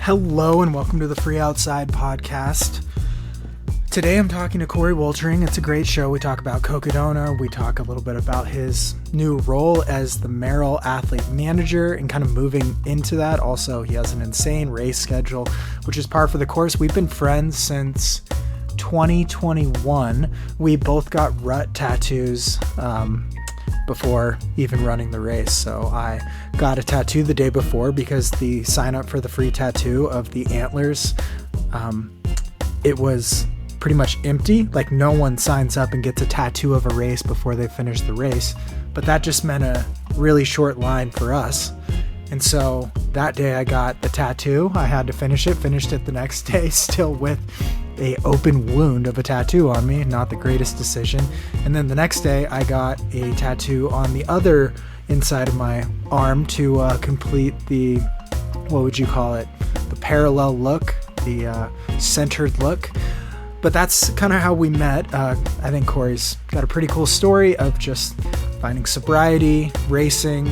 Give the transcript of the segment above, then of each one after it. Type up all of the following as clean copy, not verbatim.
Hello and welcome to the Free Outside podcast. Today I'm talking to Coree Woltering. It's a great show. We talk about Cocodona. We talk a little bit about his new role as the Merrell athlete manager and kind of moving into that. Also, he has an insane race schedule, which is par for the course. We've been friends since 2021. We both got rut tattoos before even running the race. So I got a tattoo the day before because the sign up for the free tattoo of the antlers, it was pretty much empty. Like no one signs up and gets a tattoo of a race before they finish the race. But that just meant a really short line for us. And so that day I got the tattoo. I had to finished it the next day, still with a open wound of a tattoo on me. Not the greatest decision. And then the next day I got a tattoo on the other inside of my arm to complete the, what would you call it? The parallel look, the centered look. But that's kind of how we met. I think Coree's got a pretty cool story of just finding sobriety, racing.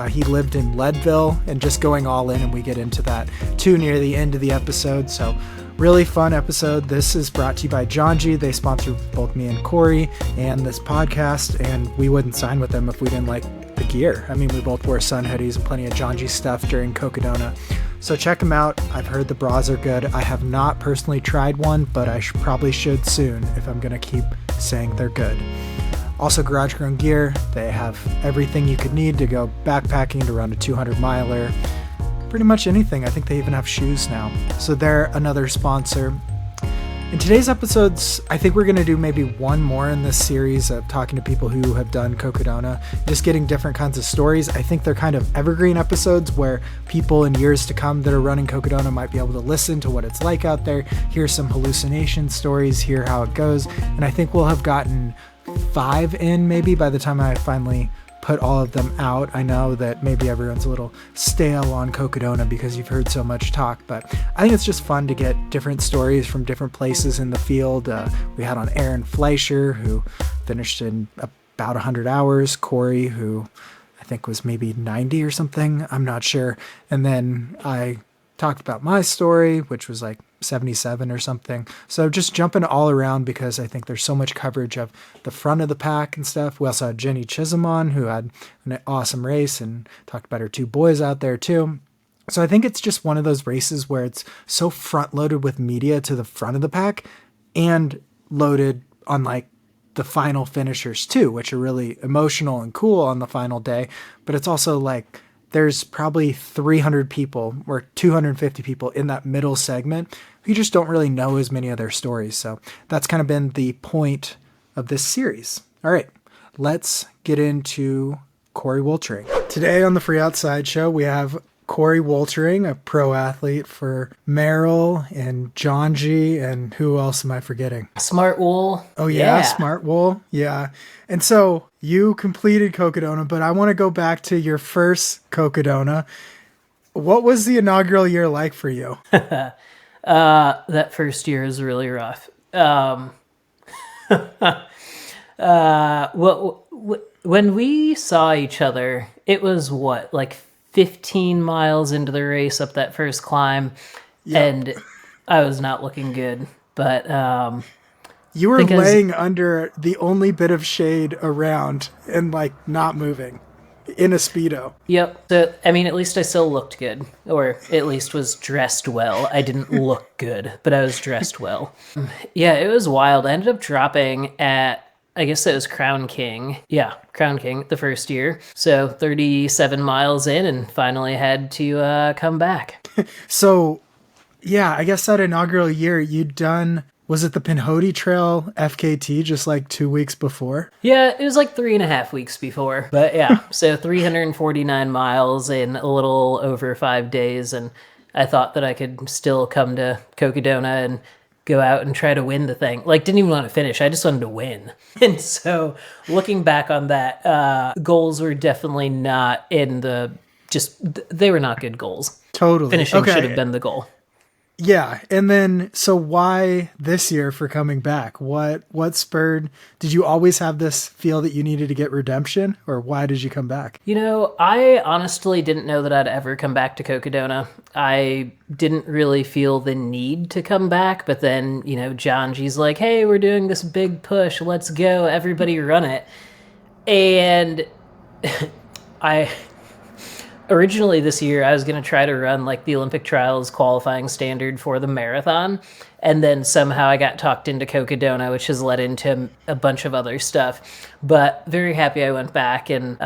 He lived in Leadville and just going all in, and we get into that too near the end of the episode. So really fun episode. This is brought to you by Janji. They sponsor both me and Coree and this podcast, and we wouldn't sign with them if we didn't like the gear. I mean, we both wore sun hoodies and plenty of Janji stuff during Cocodona. So check them out. I've heard the bras are good. I have not personally tried one, but I probably should soon if I'm going to keep saying they're good. Also, Garage Grown Gear. They have everything you could need to go backpacking, to run a 200 miler. Pretty much anything. I think they even have shoes now. So they're another sponsor. In today's episodes, I think we're going to do maybe one more in this series of talking to people who have done Cocodona, just getting different kinds of stories. I think they're kind of evergreen episodes where people in years to come that are running Cocodona might be able to listen to what it's like out there, hear some hallucination stories, hear how it goes. And I think we'll have gotten 5 in maybe by the time I finally put all of them out. I know that maybe everyone's a little stale on Cocodona because you've heard so much talk, but I think it's just fun to get different stories from different places in the field. We had on Aaron Fleischer, who finished in about 100 hours, Coree, who I think was maybe 90 or something, I'm not sure. And then I talked about my story, which was like 77 or something. So just jumping all around because I think there's so much coverage of the front of the pack and stuff. We also had Jenny Chisholm on, who had an awesome race and talked about her 2 boys out there too. So I think it's just one of those races where it's so front loaded with media to the front of the pack and loaded on like the final finishers too, which are really emotional and cool on the final day. But it's also like there's probably 300 people or 250 people in that middle segment who just don't really know as many of their stories. So that's kind of been the point of this series. All right, let's get into Coree Woltering. Today on the Free Outside Show, we have Coree Woltering, a pro athlete for Merrell and Janji, and who else am I forgetting? Smartwool. Oh yeah, Smartwool. Yeah. And so you completed Cocodona, but I want to go back to your first Cocodona. What was the inaugural year like for you? That first year is really rough. When we saw each other, it was like 15 miles into the race up that first climb, and I was not looking good. But you were laying under the only bit of shade around and like not moving in a Speedo. Yep. So I mean, at least I still looked good, or at least was dressed well. I didn't look good, but I was dressed well. Yeah, it was wild. I ended up dropping at, I guess it was Crown King. Yeah, Crown King the first year. So 37 miles in and finally had to come back. So, yeah, I guess that inaugural year you'd done, was it the Pinhoti Trail FKT just like 2 weeks before? Yeah, it was like 3.5 weeks before. But yeah, so 349 miles in a little over 5 days. And I thought that I could still come to Cocodona and go out and try to win the thing. Like, didn't even want to finish. I just wanted to win. And so looking back on that, goals were definitely not in the, they were not good goals. Totally. Finishing should have been the goal. Yeah, and then so why this year for coming back? What spurred? Did you always have this feel that you needed to get redemption, or why did you come back? I honestly didn't know that I'd ever come back to Cocodona. I didn't really feel the need to come back, but then, Janji's like, hey, we're doing this big push. Let's go. Everybody run it. And I originally this year I was going to try to run like the Olympic trials qualifying standard for the marathon, and then somehow I got talked into Cocodona, which has led into a bunch of other stuff. But very happy I went back, and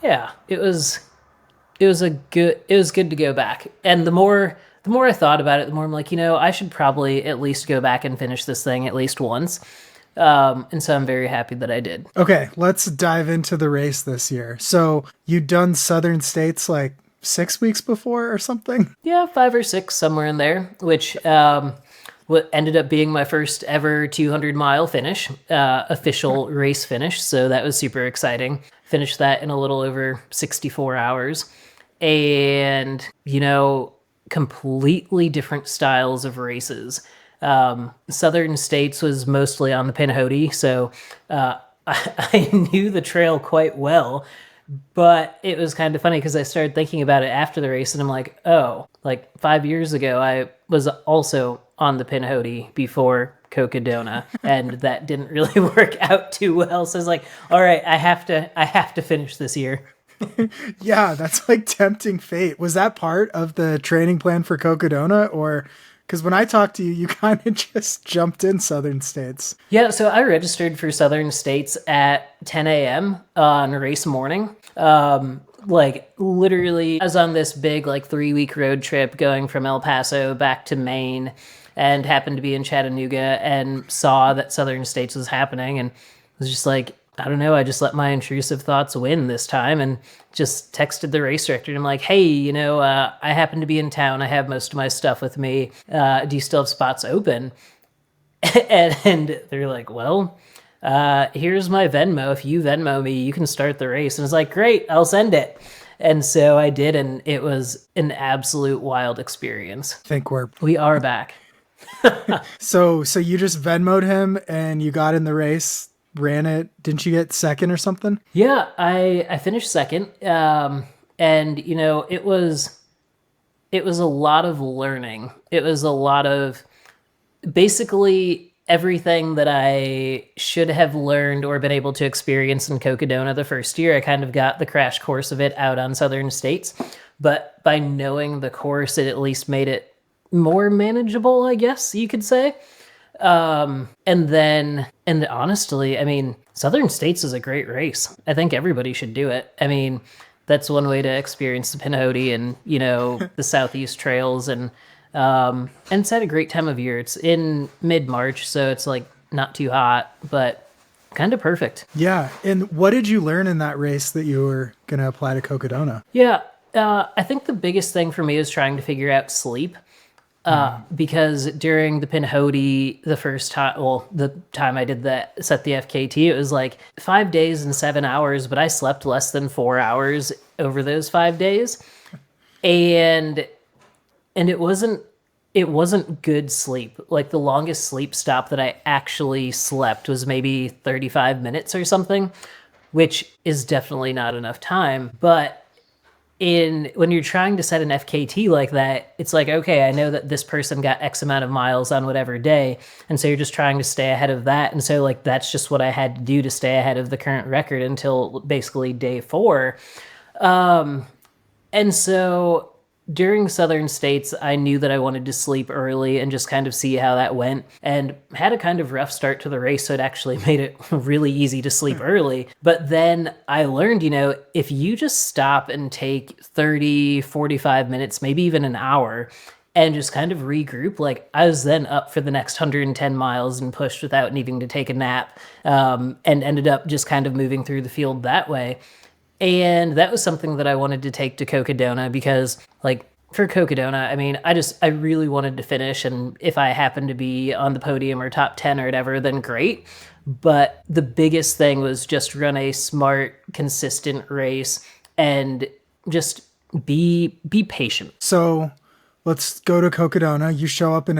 yeah, it was good to go back. And the more I thought about it, the more I'm like, I should probably at least go back and finish this thing at least once. And so I'm very happy that I did. Okay, let's dive into the race this year. So you'd done Southern States like 6 weeks before or something? Yeah, 5 or 6, somewhere in there, which what ended up being my first ever 200-mile finish, official race finish. So that was super exciting. Finished that in a little over 64 hours. And, completely different styles of races. Southern States was mostly on the Pinhoti, so I knew the trail quite well, but it was kind of funny because I started thinking about it after the race, and I'm like, oh, like 5 years ago, I was also on the Pinhoti before Cocodona, and that didn't really work out too well. So I was like, all right, I have to finish this year. Yeah, that's like tempting fate. Was that part of the training plan for Cocodona, or? Because when I talked to you, you kind of just jumped in Southern States. Yeah, so I registered for Southern States at 10 a.m. on race morning. Like, literally, I was on this big, 3-week road trip going from El Paso back to Maine, and happened to be in Chattanooga and saw that Southern States was happening, and was just like, I don't know, I just let my intrusive thoughts win this time and just texted the race director. And I'm like, hey, I happen to be in town. I have most of my stuff with me. Do you still have spots open? and they're like, well, here's my Venmo. If you Venmo me, you can start the race. And it's like, great, I'll send it. And so I did, and it was an absolute wild experience. I think we are back. So you just Venmoed him and you got in the race. Ran it. Didn't you get second or something? Yeah, I finished second. And it was a lot of learning. It was a lot of basically everything that I should have learned or been able to experience in Cocodona the first year. I kind of got the crash course of it out on Southern States, but by knowing the course, it at least made it more manageable, I guess you could say. And honestly, Southern States is a great race. I think everybody should do it. That's one way to experience the Pinhoti and, the Southeast trails, and it's at a great time of year. It's in mid-March, so it's not too hot, but kind of perfect. Yeah. And what did you learn in that race that you were going to apply to Cocodona? Yeah. I think the biggest thing for me is trying to figure out sleep. Because during the Pinhoti, the time I did set the FKT, it was 5 days and 7 hours, but I slept less than 4 hours over those 5 days. And it wasn't good sleep. The longest sleep stop that I actually slept was maybe 35 minutes or something, which is definitely not enough time. But when you're trying to set an FKT like that, it's okay, I know that this person got X amount of miles on whatever day, and so you're just trying to stay ahead of that. And so that's just what I had to do to stay ahead of the current record until basically day 4. And so during Southern States, I knew that I wanted to sleep early and just kind of see how that went, and had a kind of rough start to the race, so it actually made it really easy to sleep early. But then I learned, if you just stop and take 30, 45 minutes, maybe even an hour, and just kind of regroup, I was then up for the next 110 miles and pushed without needing to take a nap, and ended up just kind of moving through the field that way. And that was something that I wanted to take to Cocodona because, for Cocodona, I really wanted to finish, and if I happened to be on the podium or top 10 or whatever, then great. But the biggest thing was just run a smart, consistent race and just be patient. So let's go to Cocodona. You show up in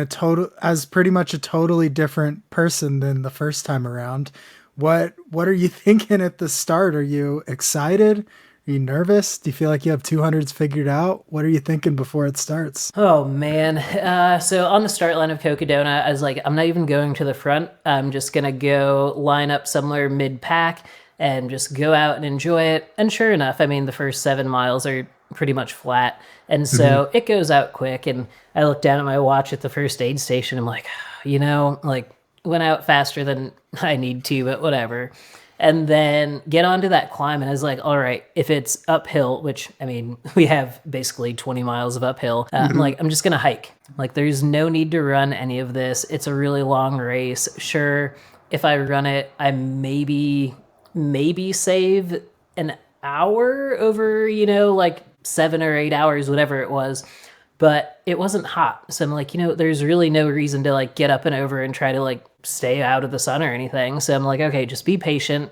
as pretty much a totally different person than the first time around. What are you thinking at the start? Are you excited? Are you nervous? Do you feel like you have 200s figured out? What are you thinking before it starts? Oh, man. So on the start line of Cocodona, I was like, I'm not even going to the front. I'm just going to go line up somewhere mid-pack and just go out and enjoy it. And sure enough, I mean, the first 7 miles are pretty much flat. And so it goes out quick. And I look down at my watch at the first aid station. I'm like, went out faster than I need to, but whatever. And then get onto that climb, and I was like, all right, if it's uphill, which, I mean, we have basically 20 miles of uphill, I'm like, I'm just going to hike. Like, there's no need to run any of this. It's a really long race. Sure, if I run it, I maybe save an hour over, 7 or 8 hours, whatever it was. But it wasn't hot. So I'm like, there's really no reason to like get up and over and try to like stay out of the sun or anything. So I'm like, okay, just be patient.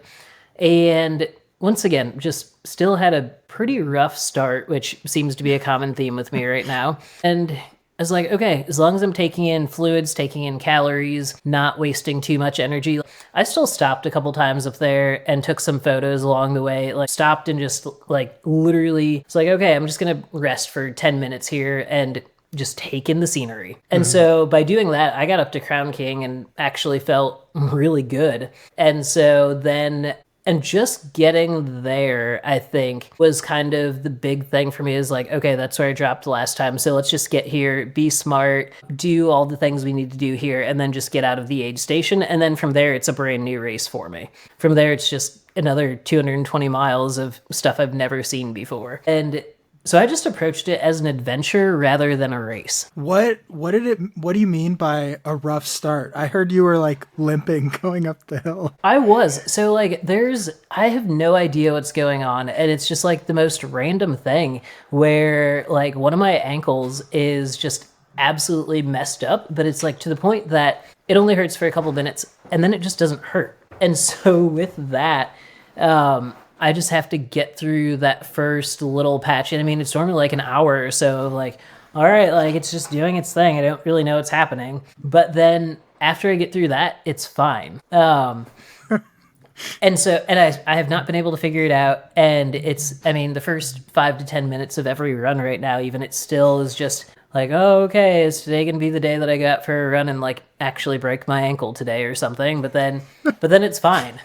And once again, just still had a pretty rough start, which seems to be a common theme with me right now. And I was like, okay, as long as I'm taking in fluids, taking in calories, not wasting too much energy. I still stopped a couple times up there and took some photos along the way, like stopped and just like literally, it's like, okay, I'm just going to rest for 10 minutes here and just take in the scenery. And so by doing that, I got up to Crown King and actually felt really good. And so then, and just getting there, I think, was kind of the big thing for me is like, okay, that's where I dropped last time. So let's just get here, be smart, do all the things we need to do here, and then just get out of the aid station. And then from there, it's a brand new race for me. From there, it's just another 220 miles of stuff I've never seen before. And so I just approached it as an adventure rather than a race. What do you mean by a rough start? I heard you were like limping going up the hill. I was. So like I have no idea what's going on, and it's just like the most random thing where like one of my ankles is just absolutely messed up, but it's like to the point that it only hurts for a couple minutes and then it just doesn't hurt. And so with that, I just have to get through that first little patch. And I mean, it's normally like an hour or so of like, all right, like it's just doing its thing. I don't really know what's happening. But then after I get through that, it's fine. And I have not been able to figure it out. And the first 5 to 10 minutes of every run right now, even it still is just like, oh, okay, is today going to be the day that I go out for a run and like actually break my ankle today or something? But then it's fine.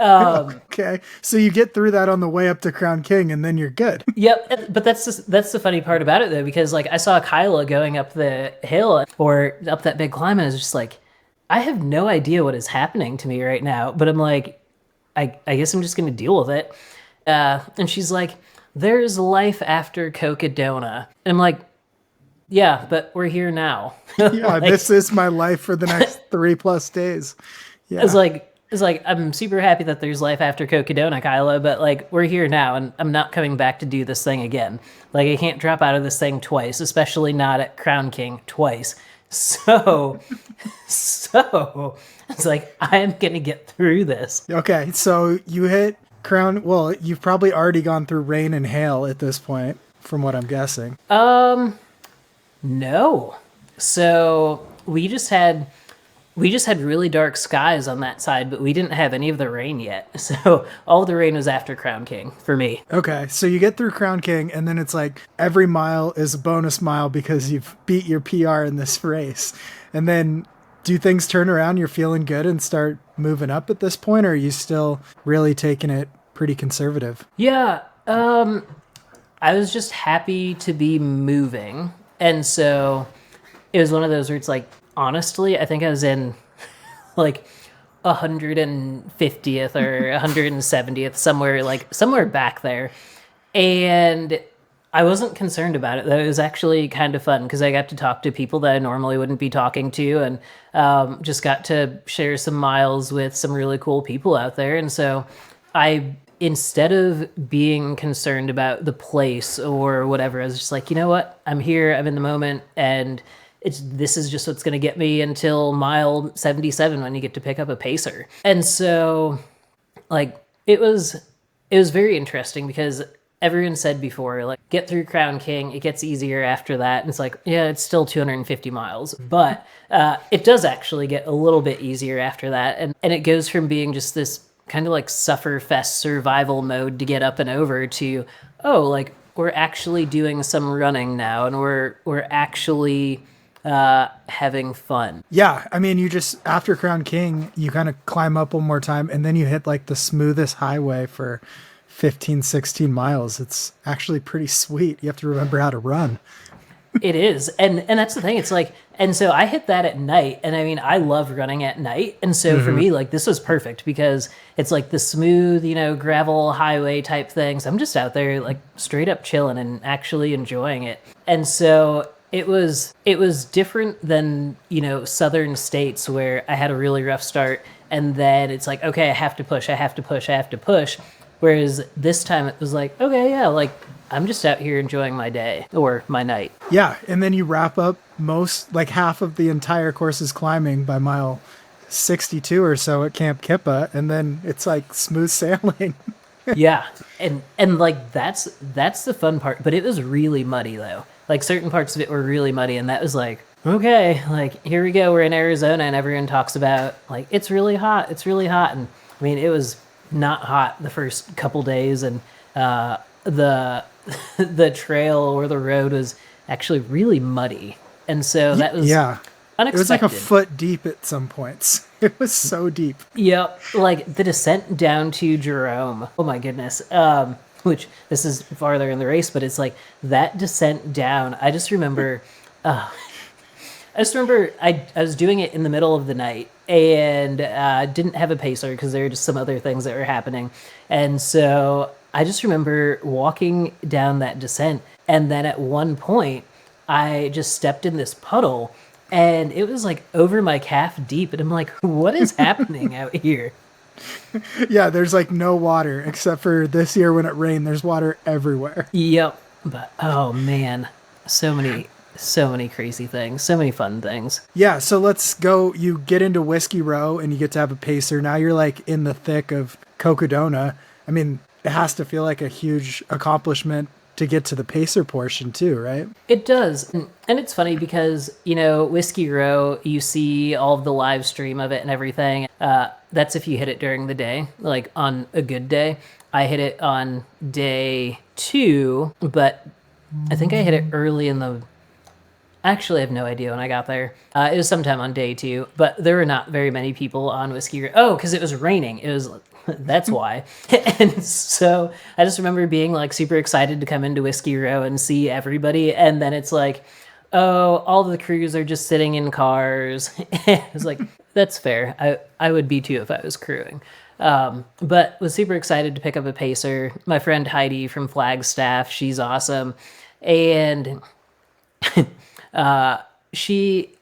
Okay, so you get through that on the way up to Crown King, and then you're good. Yep, but that's the funny part about it though, because like I saw Kyla going up the hill or up that big climb, and I was just like, I have no idea what is happening to me right now, but I'm like, I guess I'm just gonna deal with it. And she's like, "There's life after Cocodona," and I'm like, "Yeah, but we're here now." Yeah, this is my life for the next 3+ days. Yeah, It's like, I'm super happy that there's life after Cocodona, Kyla, but like, we're here now, and I'm not coming back to do this thing again. Like, I can't drop out of this thing twice, especially not at Crown King twice. So it's like, I am going to get through this. Okay, so you hit Crown, well, you've probably already gone through rain and hail at this point, from what I'm guessing. No. So we just had really dark skies on that side, but we didn't have any of the rain yet. So all the rain was after Crown King for me. Okay, so you get through Crown King, and then it's like every mile is a bonus mile because you've beat your PR in this race. And then do things turn around? You're feeling good and start moving up at this point, or are you still really taking it pretty conservative? Yeah, I was just happy to be moving. And so it was one of those where it's like, honestly, I think I was in like 150th or 170th, somewhere back there. And I wasn't concerned about it, though. It was actually kind of fun because I got to talk to people that I normally wouldn't be talking to, and just got to share some miles with some really cool people out there. And so instead of being concerned about the place or whatever, I was just like, you know what? I'm here, I'm in the moment, and this is just what's going to get me until mile 77 when you get to pick up a pacer. And so like it was very interesting because everyone said before, like, get through Crown King, it gets easier after that. And it's like, yeah, it's still 250 miles, but it does actually get a little bit easier after that. And it goes from being just this kind of like sufferfest survival mode to get up and over to, oh, like, we're actually doing some running now, and we're actually having fun. Yeah, I mean, you just, after Crown King, you kind of climb up one more time, and then you hit like the smoothest highway for 15, 16 miles. It's actually pretty sweet. You have to remember how to run. It is. And that's the thing. It's like, and so I hit that at night, and I mean, I love running at night. And so for me, like, this was perfect because it's like the smooth, you know, gravel highway type things. I'm just out there like straight up chilling and actually enjoying it. And so it was different than, you know, Southern States where I had a really rough start, and then it's like, okay, I have to push. Whereas this time it was like, okay, yeah, like, I'm just out here enjoying my day or my night. Yeah, and then you wrap up half of the entire course's climbing by mile 62 or so at Camp Kippa, and then it's like smooth sailing. Yeah, and like that's the fun part, but it was really muddy though. Like certain parts of it were really muddy, and that was like, okay, like here we go, we're in Arizona, and everyone talks about like it's really hot, and I mean it was not hot the first couple days, and the trail or the road was actually really muddy, and so that was unexpected. It was like a foot deep at some points. It was so deep. Yeah, like the descent down to Jerome. Oh my goodness. Which this is farther in the race, but it's like that descent down. I just remember I was doing it in the middle of the night and didn't have a pacer because there were just some other things that were happening. And so I just remember walking down that descent, and then at one point I just stepped in this puddle, and it was like over my calf deep, and I'm like, what is happening out here? Yeah, there's like no water except for this year when it rained. There's water everywhere. Yep. But oh man, so many crazy things, so many fun things. Yeah, so let's go. You get into Whiskey Row and you get to have a pacer. Now you're like in the thick of Cocodona. I mean, it has to feel like a huge accomplishment to get to the pacer portion too, right? It does. And it's funny because, you know, Whiskey Row, you see all of the live stream of it and everything. That's if you hit it during the day, like on a good day. I hit it on day 2, but I think I hit it early in the... Actually, I have no idea when I got there. It was sometime on day 2, but there were not very many people on Whiskey Row. Oh, because it was raining. It was... That's why. And so I just remember being like super excited to come into Whiskey Row and see everybody. And then it's like, oh, all the crews are just sitting in cars. It's like, that's fair. I would be too if I was crewing. But was super excited to pick up a pacer. My friend Heidi from Flagstaff, she's awesome. And she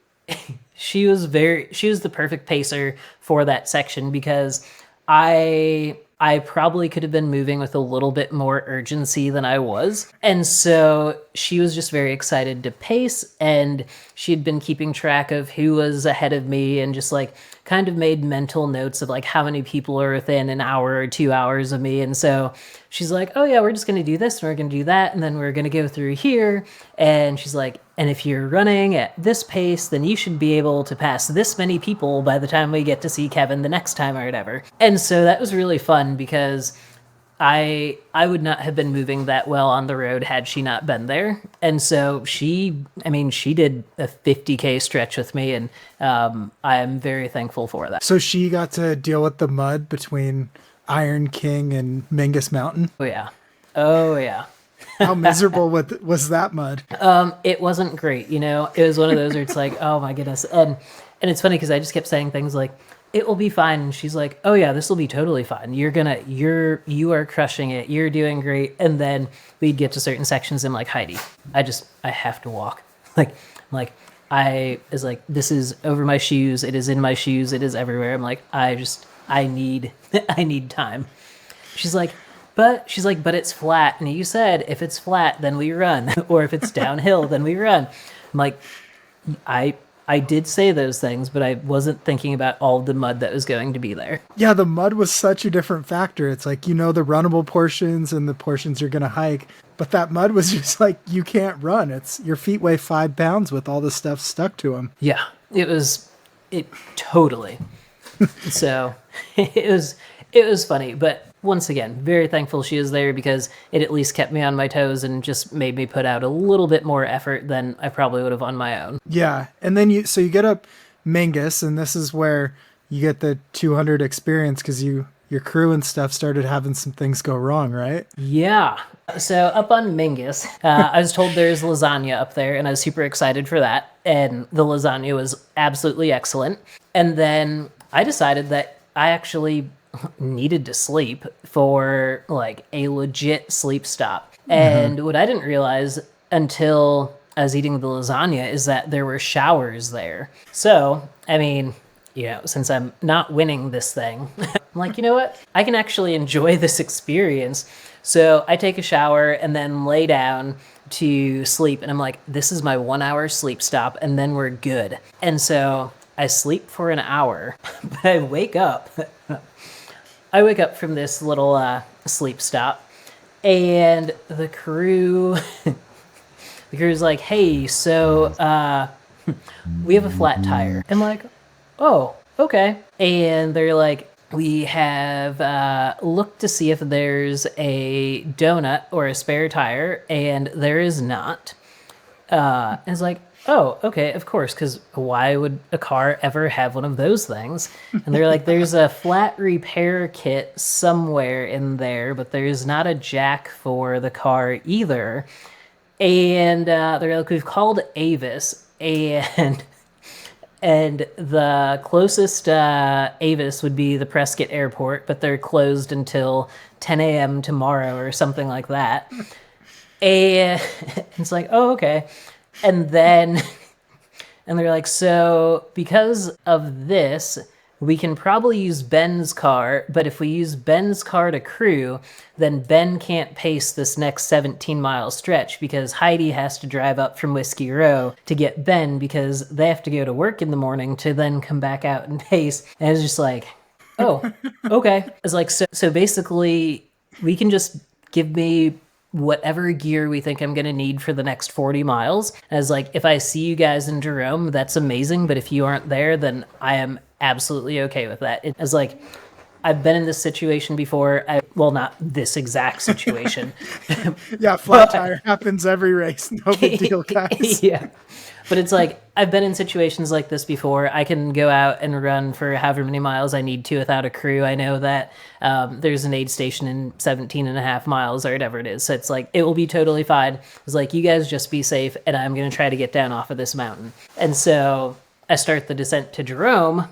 was the perfect pacer for that section because I probably could have been moving with a little bit more urgency than I was. And so she was just very excited to pace, and she had been keeping track of who was ahead of me and just like kind of made mental notes of like how many people are within an hour or 2 hours of me. And so she's like, oh yeah, we're just going to do this and we're going to do that. And then we're going to go through here. And she's like, and if you're running at this pace, then you should be able to pass this many people by the time we get to see Kevin the next time or whatever. And so that was really fun because I would not have been moving that well on the road had she not been there. And so she did a 50K stretch with me, and I am very thankful for that. So she got to deal with the mud between Iron King and Mingus Mountain? Oh, yeah. How miserable was that mud? It wasn't great, you know? It was one of those where it's like, oh my goodness. And it's funny because I just kept saying things like, it will be fine. And she's like, oh yeah, this will be totally fine. You are crushing it. You're doing great. And then we'd get to certain sections and I'm like, Heidi, I have to walk. I was like, this is over my shoes. It is in my shoes. It is everywhere. I'm like, I need time. She's like, but it's flat. And you said, if it's flat, then we run. Or if it's downhill, then we run. I'm like, I did say those things, but I wasn't thinking about all the mud that was going to be there. Yeah, the mud was such a different factor. It's like, the runnable portions and the portions you're going to hike. But that mud was just like, you can't run. It's your feet weigh 5 pounds with all the stuff stuck to them. Yeah, it totally. So it was funny, but once again, very thankful she is there because it at least kept me on my toes and just made me put out a little bit more effort than I probably would have on my own. Yeah, and then you get up Mingus, and this is where you get the 200 experience because your crew and stuff started having some things go wrong, right? Yeah. So up on Mingus, I was told there's lasagna up there, and I was super excited for that. And the lasagna was absolutely excellent. And then I decided that I actually needed to sleep for like a legit sleep stop. And what I didn't realize until I was eating the lasagna is that there were showers there. So, I mean, since I'm not winning this thing, I'm like, you know what? I can actually enjoy this experience. So I take a shower and then lay down to sleep. And I'm like, this is my 1 hour sleep stop and then we're good. And so I sleep for an hour, but I wake up. I wake up from this little sleep stop and the crew's like, hey, so we have a flat tire. I'm like, oh, okay. And they're like, we have looked to see if there's a donut or a spare tire, and there is not. And it's like, oh, okay, of course, because why would a car ever have one of those things? And they're like, there's a flat repair kit somewhere in there, but there's not a jack for the car either. And they're like, we've called Avis, and the closest Avis would be the Prescott Airport, but they're closed until 10 a.m. tomorrow or something like that. And it's like, oh, okay. And then, and they're like, so because of this, we can probably use Ben's car, but if we use Ben's car to crew, then Ben can't pace this next 17-mile stretch because Heidi has to drive up from Whiskey Row to get Ben because they have to go to work in the morning to then come back out and pace. And it's just like, oh, okay. It's like, so basically, we can just give me whatever gear we think I'm going to need for the next 40 miles. And I was like, if I see you guys in Jerome, that's amazing. But if you aren't there, then I am absolutely okay with that. It was like, I've been in this situation before. Well, not this exact situation. Yeah, flat tire happens every race. No big deal, guys. Yeah. But it's like, I've been in situations like this before. I can go out and run for however many miles I need to without a crew. I know that there's an aid station in 17 and a half miles or whatever it is. So it's like, it will be totally fine. It's like, you guys just be safe, and I'm going to try to get down off of this mountain. And so I start the descent to Jerome,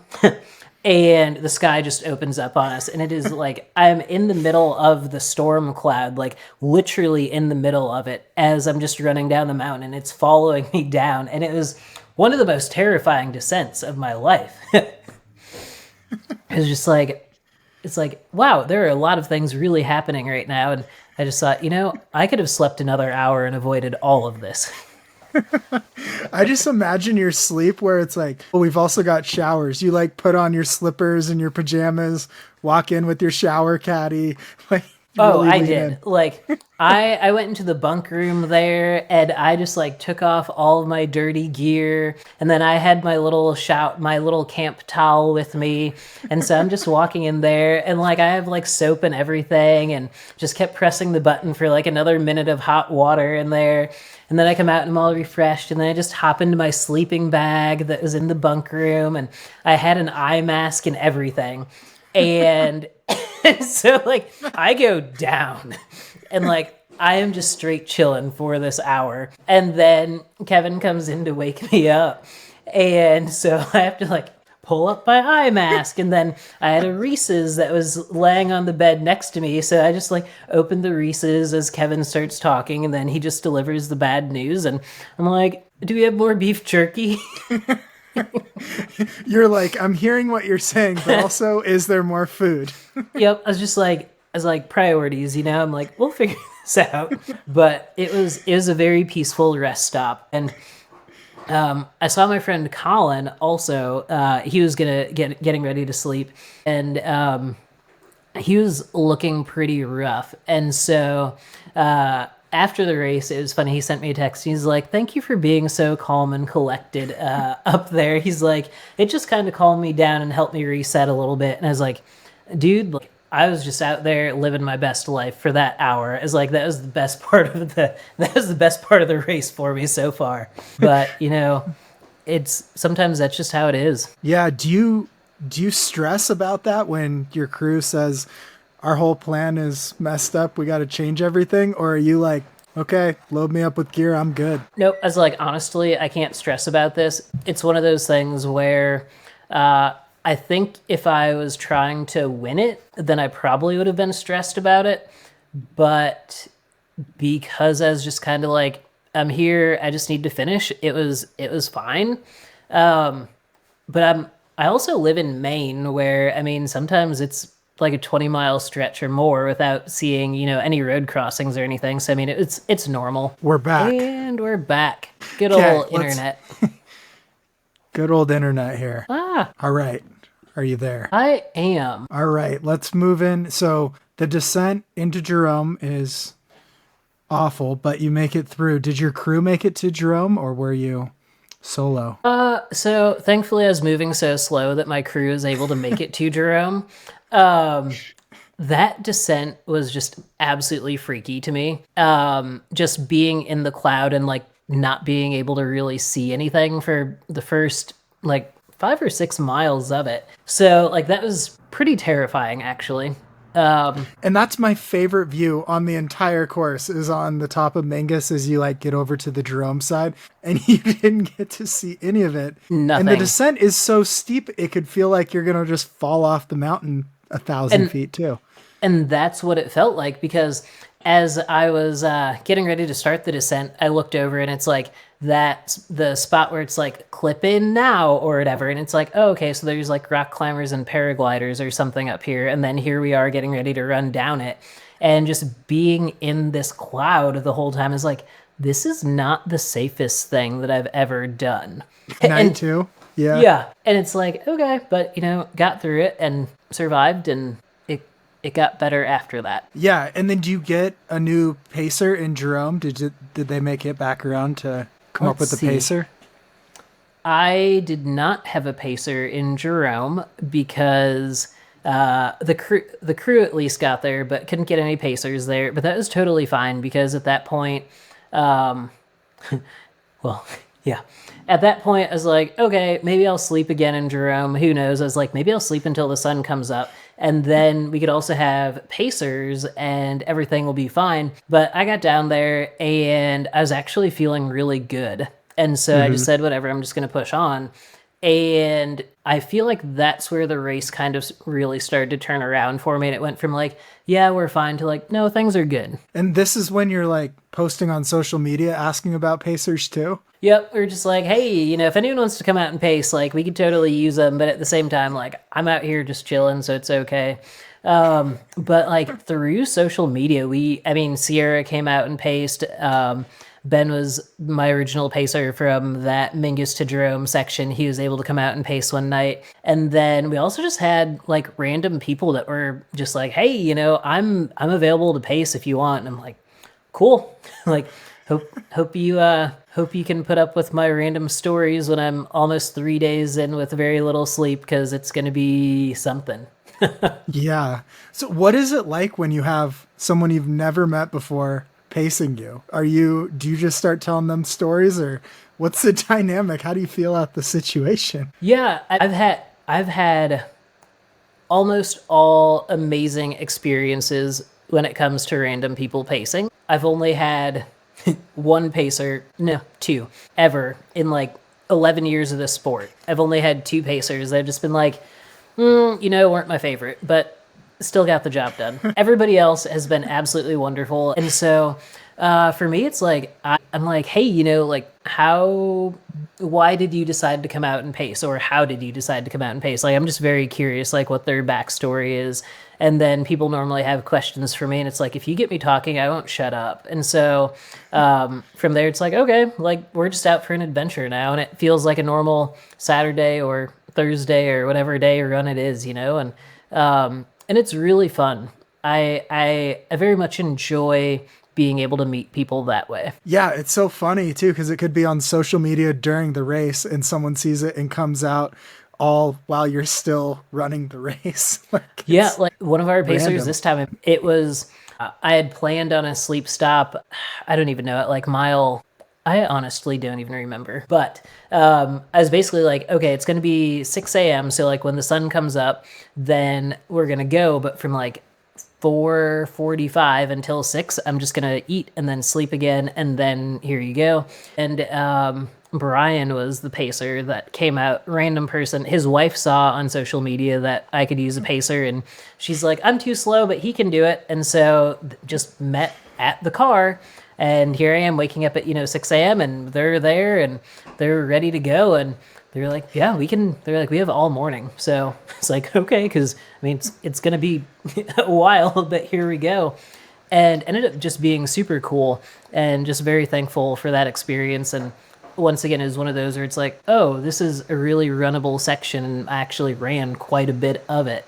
and the sky just opens up on us. And it is like, I'm in the middle of the storm cloud, like literally in the middle of it as I'm just running down the mountain, and it's following me down. And it was one of the most terrifying descents of my life. It's just like, it's like, wow, there are a lot of things really happening right now. And I just thought, I could have slept another hour and avoided all of this. I just imagine your sleep where it's like, well, we've also got showers. You like put on your slippers and your pajamas, walk in with your shower caddy. Like, oh, I did. Like, I went into the bunk room there, and I just like took off all of my dirty gear, and then I had my little camp towel with me, and so I'm just walking in there, and like I have like soap and everything, and just kept pressing the button for like another minute of hot water in there. And then I come out and I'm all refreshed, and then I just hop into my sleeping bag that was in the bunk room, and I had an eye mask and everything. And so like I go down, and like I am just straight chilling for this hour. And then Kevin comes in to wake me up. And so I have to like pull up my eye mask, and then I had a Reese's that was laying on the bed next to me, so I just like opened the Reese's as Kevin starts talking, and then he just delivers the bad news, and I'm like, do we have more beef jerky? You're like, I'm hearing what you're saying, but also, is there more food? Yep, I was like priorities, I'm like, we'll figure this out. But it was a very peaceful rest stop, and I saw my friend Colin also. He was getting ready to sleep, and he was looking pretty rough. And so after the race, it was funny. He sent me a text. He's like, "Thank you for being so calm and collected up there." He's like, "It just kind of calmed me down and helped me reset a little bit." And I was like, "Dude, like, I was just out there living my best life for that hour." It's like that was the best part of the race for me so far. But it's sometimes that's just how it is. Yeah. Do you stress about that when your crew says our whole plan is messed up, we got to change everything? Or are you like, okay, load me up with gear, I'm good? Nope. I was like, honestly, I can't stress about this. It's one of those things where I think if I was trying to win it, then I probably would have been stressed about it. But because I was just kind of like, I'm here, I just need to finish, it was fine. But I also live in Maine, where I mean sometimes it's like a 20-mile stretch or more without seeing any road crossings or anything. So I mean it's normal. We're back. And we're back. Good Okay, old internet. Good old internet here. Ah, All right. Are you there? I am. All right, let's move in. So the descent into Jerome is awful, but you make it through. Did your crew make it to Jerome, or were you solo? So thankfully I was moving so slow that my crew was able to make it to Jerome. That descent was just absolutely freaky to me. Just being in the cloud and like not being able to really see anything for the first like 5 or 6 miles of it. So like that was pretty terrifying actually. And that's my favorite view on the entire course, is on the top of Mangus as you like get over to the Jerome side, and you didn't get to see any of it. Nothing. And the descent is so steep, it could feel like you're going to just fall off the mountain 1,000 feet too. And that's what it felt like, because as I was getting ready to start the descent, I looked over and it's like that's the spot where it's like clip in now or whatever. And it's like, oh, okay, so there's like rock climbers and paragliders or something up here. And then here we are getting ready to run down it. And just being in this cloud the whole time is like, this is not the safest thing that I've ever done. Night two. Yeah. Yeah. And it's like, okay, but got through it and survived, and it got better after that. Yeah. And then do you get a new pacer in Jerome? Did they make it back around to come up with the pacer? I did not have a pacer in Jerome because the crew at least got there, but couldn't get any pacers there. But that was totally fine, because at that point, well, yeah. At that point, I was like, okay, maybe I'll sleep again in Jerome. Who knows? I was like, maybe I'll sleep until the sun comes up. And then we could also have pacers and everything will be fine. But I got down there and I was actually feeling really good. And so I just said, whatever, I'm just going to push on. And I feel like that's where the race kind of really started to turn around for me. And it went from like, yeah, we're fine, to like, no, things are good. And this is when you're like posting on social media asking about pacers too? Yep, we're just like, hey, if anyone wants to come out and pace, like, we could totally use them. But at the same time, like, I'm out here just chilling, so it's okay. But like through social media, Sierra came out and paced. Ben was my original pacer from that Mingus to Jerome section. He was able to come out and pace one night. And then we also just had like random people that were just like, hey, I'm available to pace if you want. And I'm like, cool. Like, hope you can put up with my random stories when I'm almost 3 days in with very little sleep, because it's going to be something. Yeah. So what is it like when you have someone you've never met before pacing you? Do you just start telling them stories, or what's the dynamic? How do you feel out the situation? Yeah, I've had almost all amazing experiences when it comes to random people pacing. I've only had two ever in like 11 years of this sport. I've only had 2 pacers that have just been like, weren't my favorite, but still got the job done. Everybody else has been absolutely wonderful. And so For me, it's like I'm like, hey, like why did you decide to come out and pace, or how did you decide to come out and pace? Like, I'm just very curious, like what their backstory is, and then people normally have questions for me, and it's like if you get me talking, I won't shut up. And so from there, it's like okay, like we're just out for an adventure now, and it feels like a normal Saturday or Thursday or whatever day or run it is, and it's really fun. I very much enjoy being able to meet people that way. Yeah, it's so funny too, because it could be on social media during the race and someone sees it and comes out all while you're still running the race. Yeah, like one of our pacers random. this time, it was, I had planned on a sleep stop. I don't even know it, like mile. I honestly don't even remember. But I was basically like, okay, it's going to be 6 a.m. So like when the sun comes up, then we're going to go. But from like 4:45 until 6, I'm just gonna eat and then sleep again, and then here you go. And Brian was the pacer that came out, random person. His wife saw on social media that I could use a pacer, and she's like, I'm too slow, but he can do it. And so just met at the car, and here I am waking up at 6 a.m. and they're there and they're ready to go, and they're like, yeah, we can. They're like, we have all morning. So it's like, okay, because I mean, it's going to be a while, but here we go. And ended up just being super cool and just very thankful for that experience. And once again, it was one of those where it's like, oh, this is a really runnable section. And I actually ran quite a bit of it.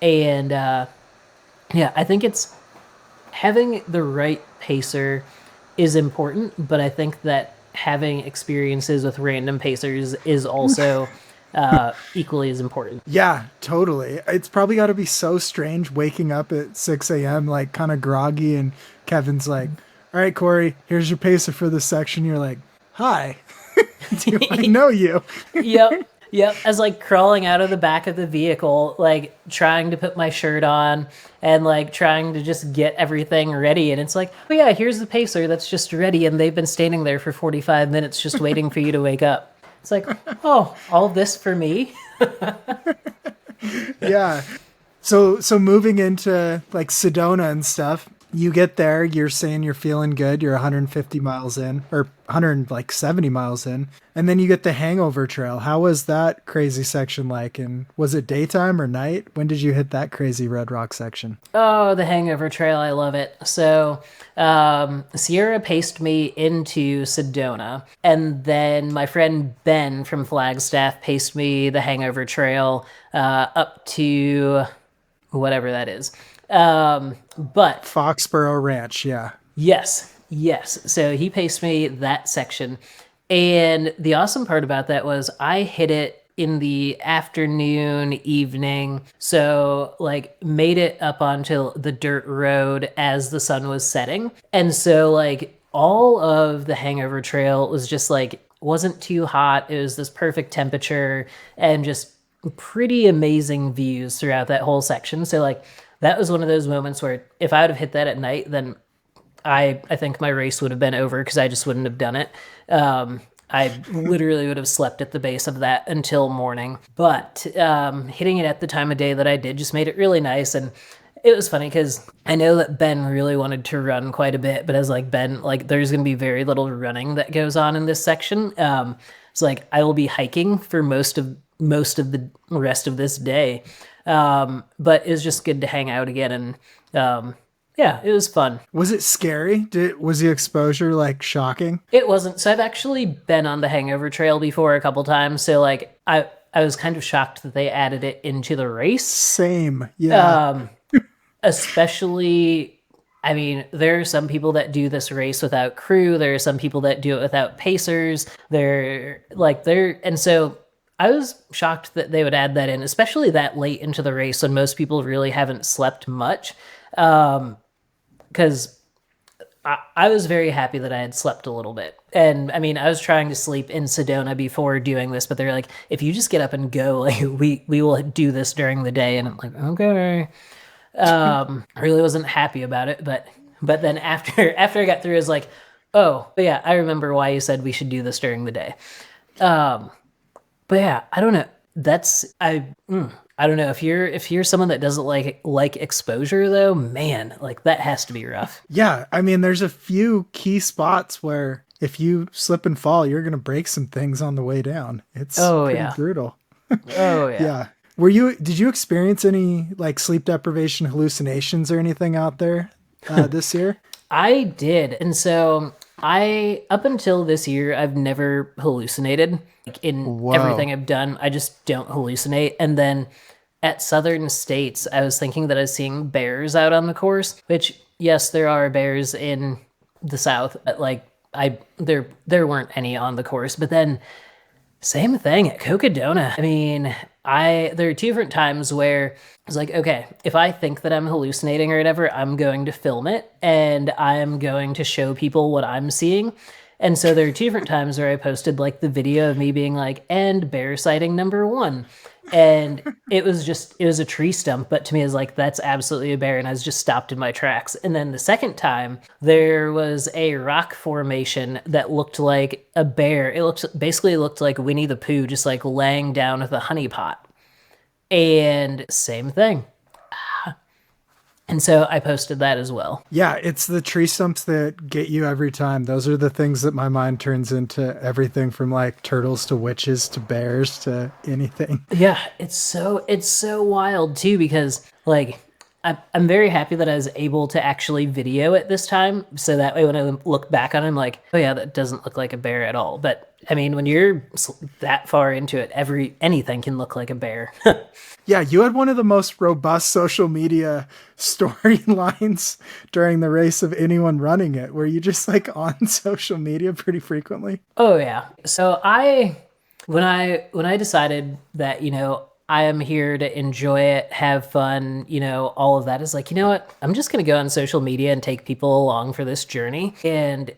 And yeah, I think it's having the right pacer is important, but I think that having experiences with random pacers is also equally as important. Yeah, totally. It's probably got to be so strange waking up at 6 a.m. like kind of groggy, and Kevin's like, all right, Corey, here's your pacer for this section. You're like, hi, do I know you? Yep. I was like crawling out of the back of the vehicle, like trying to put my shirt on and like trying to just get everything ready. And it's like, oh yeah, here's the pacer that's just ready. And they've been standing there for 45 minutes just waiting for you to wake up. It's like, oh, all of this for me? Yeah. So moving into like Sedona and stuff, you get there, you're saying you're feeling good. You're 150 miles in, or 170 miles in. And then you get the Hangover Trail. How was that crazy section like? And was it daytime or night? When did you hit that crazy Red Rock section? Oh, the Hangover Trail. I love it. So Sierra paced me into Sedona. And then my friend Ben from Flagstaff paced me the Hangover Trail up to whatever that is. But Foxborough Ranch, yeah. Yes. So he paced me that section. And the awesome part about that was I hit it in the afternoon, evening. So like made it up onto the dirt road as the sun was setting. And so like all of the Hangover Trail was just like, wasn't too hot. It was this perfect temperature and just pretty amazing views throughout that whole section. So like, that was one of those moments where if I would have hit that at night, then I think my race would have been over because I just wouldn't have done it. I literally would have slept at the base of that until morning. But hitting it at the time of day that I did just made it really nice. And it was funny because I know that Ben really wanted to run quite a bit, but I was like, Ben, like there's going to be very little running that goes on in this section. It's like I will be hiking for most of the rest of this day. But it was just good to hang out again. And yeah, it was fun. Was it scary? Was the exposure like shocking? It wasn't. So I've actually been on the Hangover Trail before a couple times. So like I was kind of shocked that they added it into the race. Same. Yeah. Especially, I mean, there are some people that do this race without crew. There are some people that do it without pacers. And so I was shocked that they would add that in, especially that late into the race when most people really haven't slept much. Because I was very happy that I had slept a little bit. And I mean, I was trying to sleep in Sedona before doing this, but they're like, if you just get up and go, like we will do this during the day. And I'm like, okay. I really wasn't happy about it, but then after I got through, I was like, oh, but yeah, I remember why you said we should do this during the day. But yeah, I don't know. I I don't know, if you're someone that doesn't like exposure though, man, like that has to be rough. Yeah, I mean, there's a few key spots where if you slip and fall, you're going to break some things on the way down. It's pretty brutal. Oh yeah. Yeah. Did you experience any like sleep deprivation hallucinations or anything out there this year? I did. And so up until this year, I've never hallucinated. Like in everything I've done, I just don't hallucinate. And then at Southern States, I was thinking that I was seeing bears out on the course, which, yes, there are bears in the South, but like there weren't any on the course. But then same thing at Cocodona. I mean, there are two different times where I was like, okay, if I think that I'm hallucinating or whatever, I'm going to film it and I'm going to show people what I'm seeing. And so there are two different times where I posted like the video of me being like, and bear sighting number 1. And it was a tree stump, but to me, it was like, that's absolutely a bear. And I was just stopped in my tracks. And then the second time, there was a rock formation that looked like a bear. It basically looked like Winnie the Pooh, just like laying down with a honey pot. And same thing. And so I posted that as well. Yeah, it's the tree stumps that get you every time. Those are the things that my mind turns into everything from like turtles to witches to bears to anything. Yeah, it's so wild too, because like I'm very happy that I was able to actually video it this time. So that way when I look back on it, I'm like, oh yeah, that doesn't look like a bear at all. But I mean, when you're that far into it, anything can look like a bear. Yeah, you had one of the most robust social media storylines during the race of anyone running it. Were you just like on social media pretty frequently? Oh yeah. So when I decided that, I am here to enjoy it, have fun, all of that is like, you know what? I'm just going to go on social media and take people along for this journey. And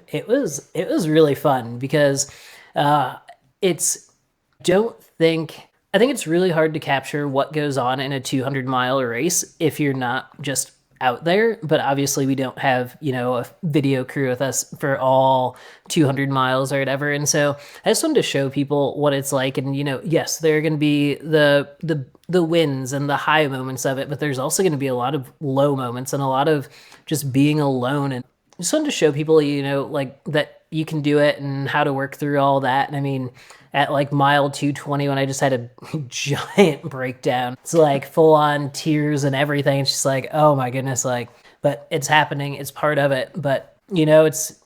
it was really fun because I think it's really hard to capture what goes on in a 200-mile race if you're not just out there. But obviously we don't have, a video crew with us for all 200 miles or whatever. And so I just wanted to show people what it's like. And, yes, there are going to be the wins and the high moments of it, but there's also going to be a lot of low moments and a lot of just being alone. And I just wanted to show people, like that you can do it and how to work through all that. And I mean, at like mile 220, when I just had a giant breakdown, it's like full on tears and everything. It's just like, oh my goodness, like, but it's happening. It's part of it. But that's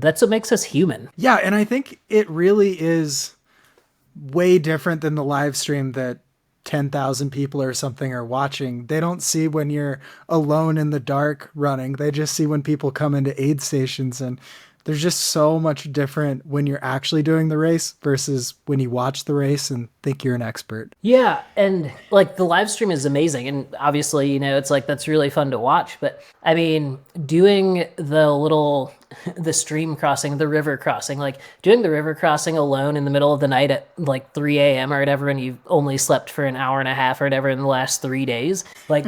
what makes us human. Yeah. And I think it really is way different than the live stream that 10,000 people or something are watching. They don't see when you're alone in the dark running. They just see when people come into aid stations, and there's just so much different when you're actually doing the race versus when you watch the race and think you're an expert. Yeah, and like the live stream is amazing, and obviously, it's like that's really fun to watch, but I mean, doing the stream crossing, the river crossing, like doing the river crossing alone in the middle of the night at like 3 a.m. or whatever, and you've only slept for an hour and a half or whatever in the last 3 days, like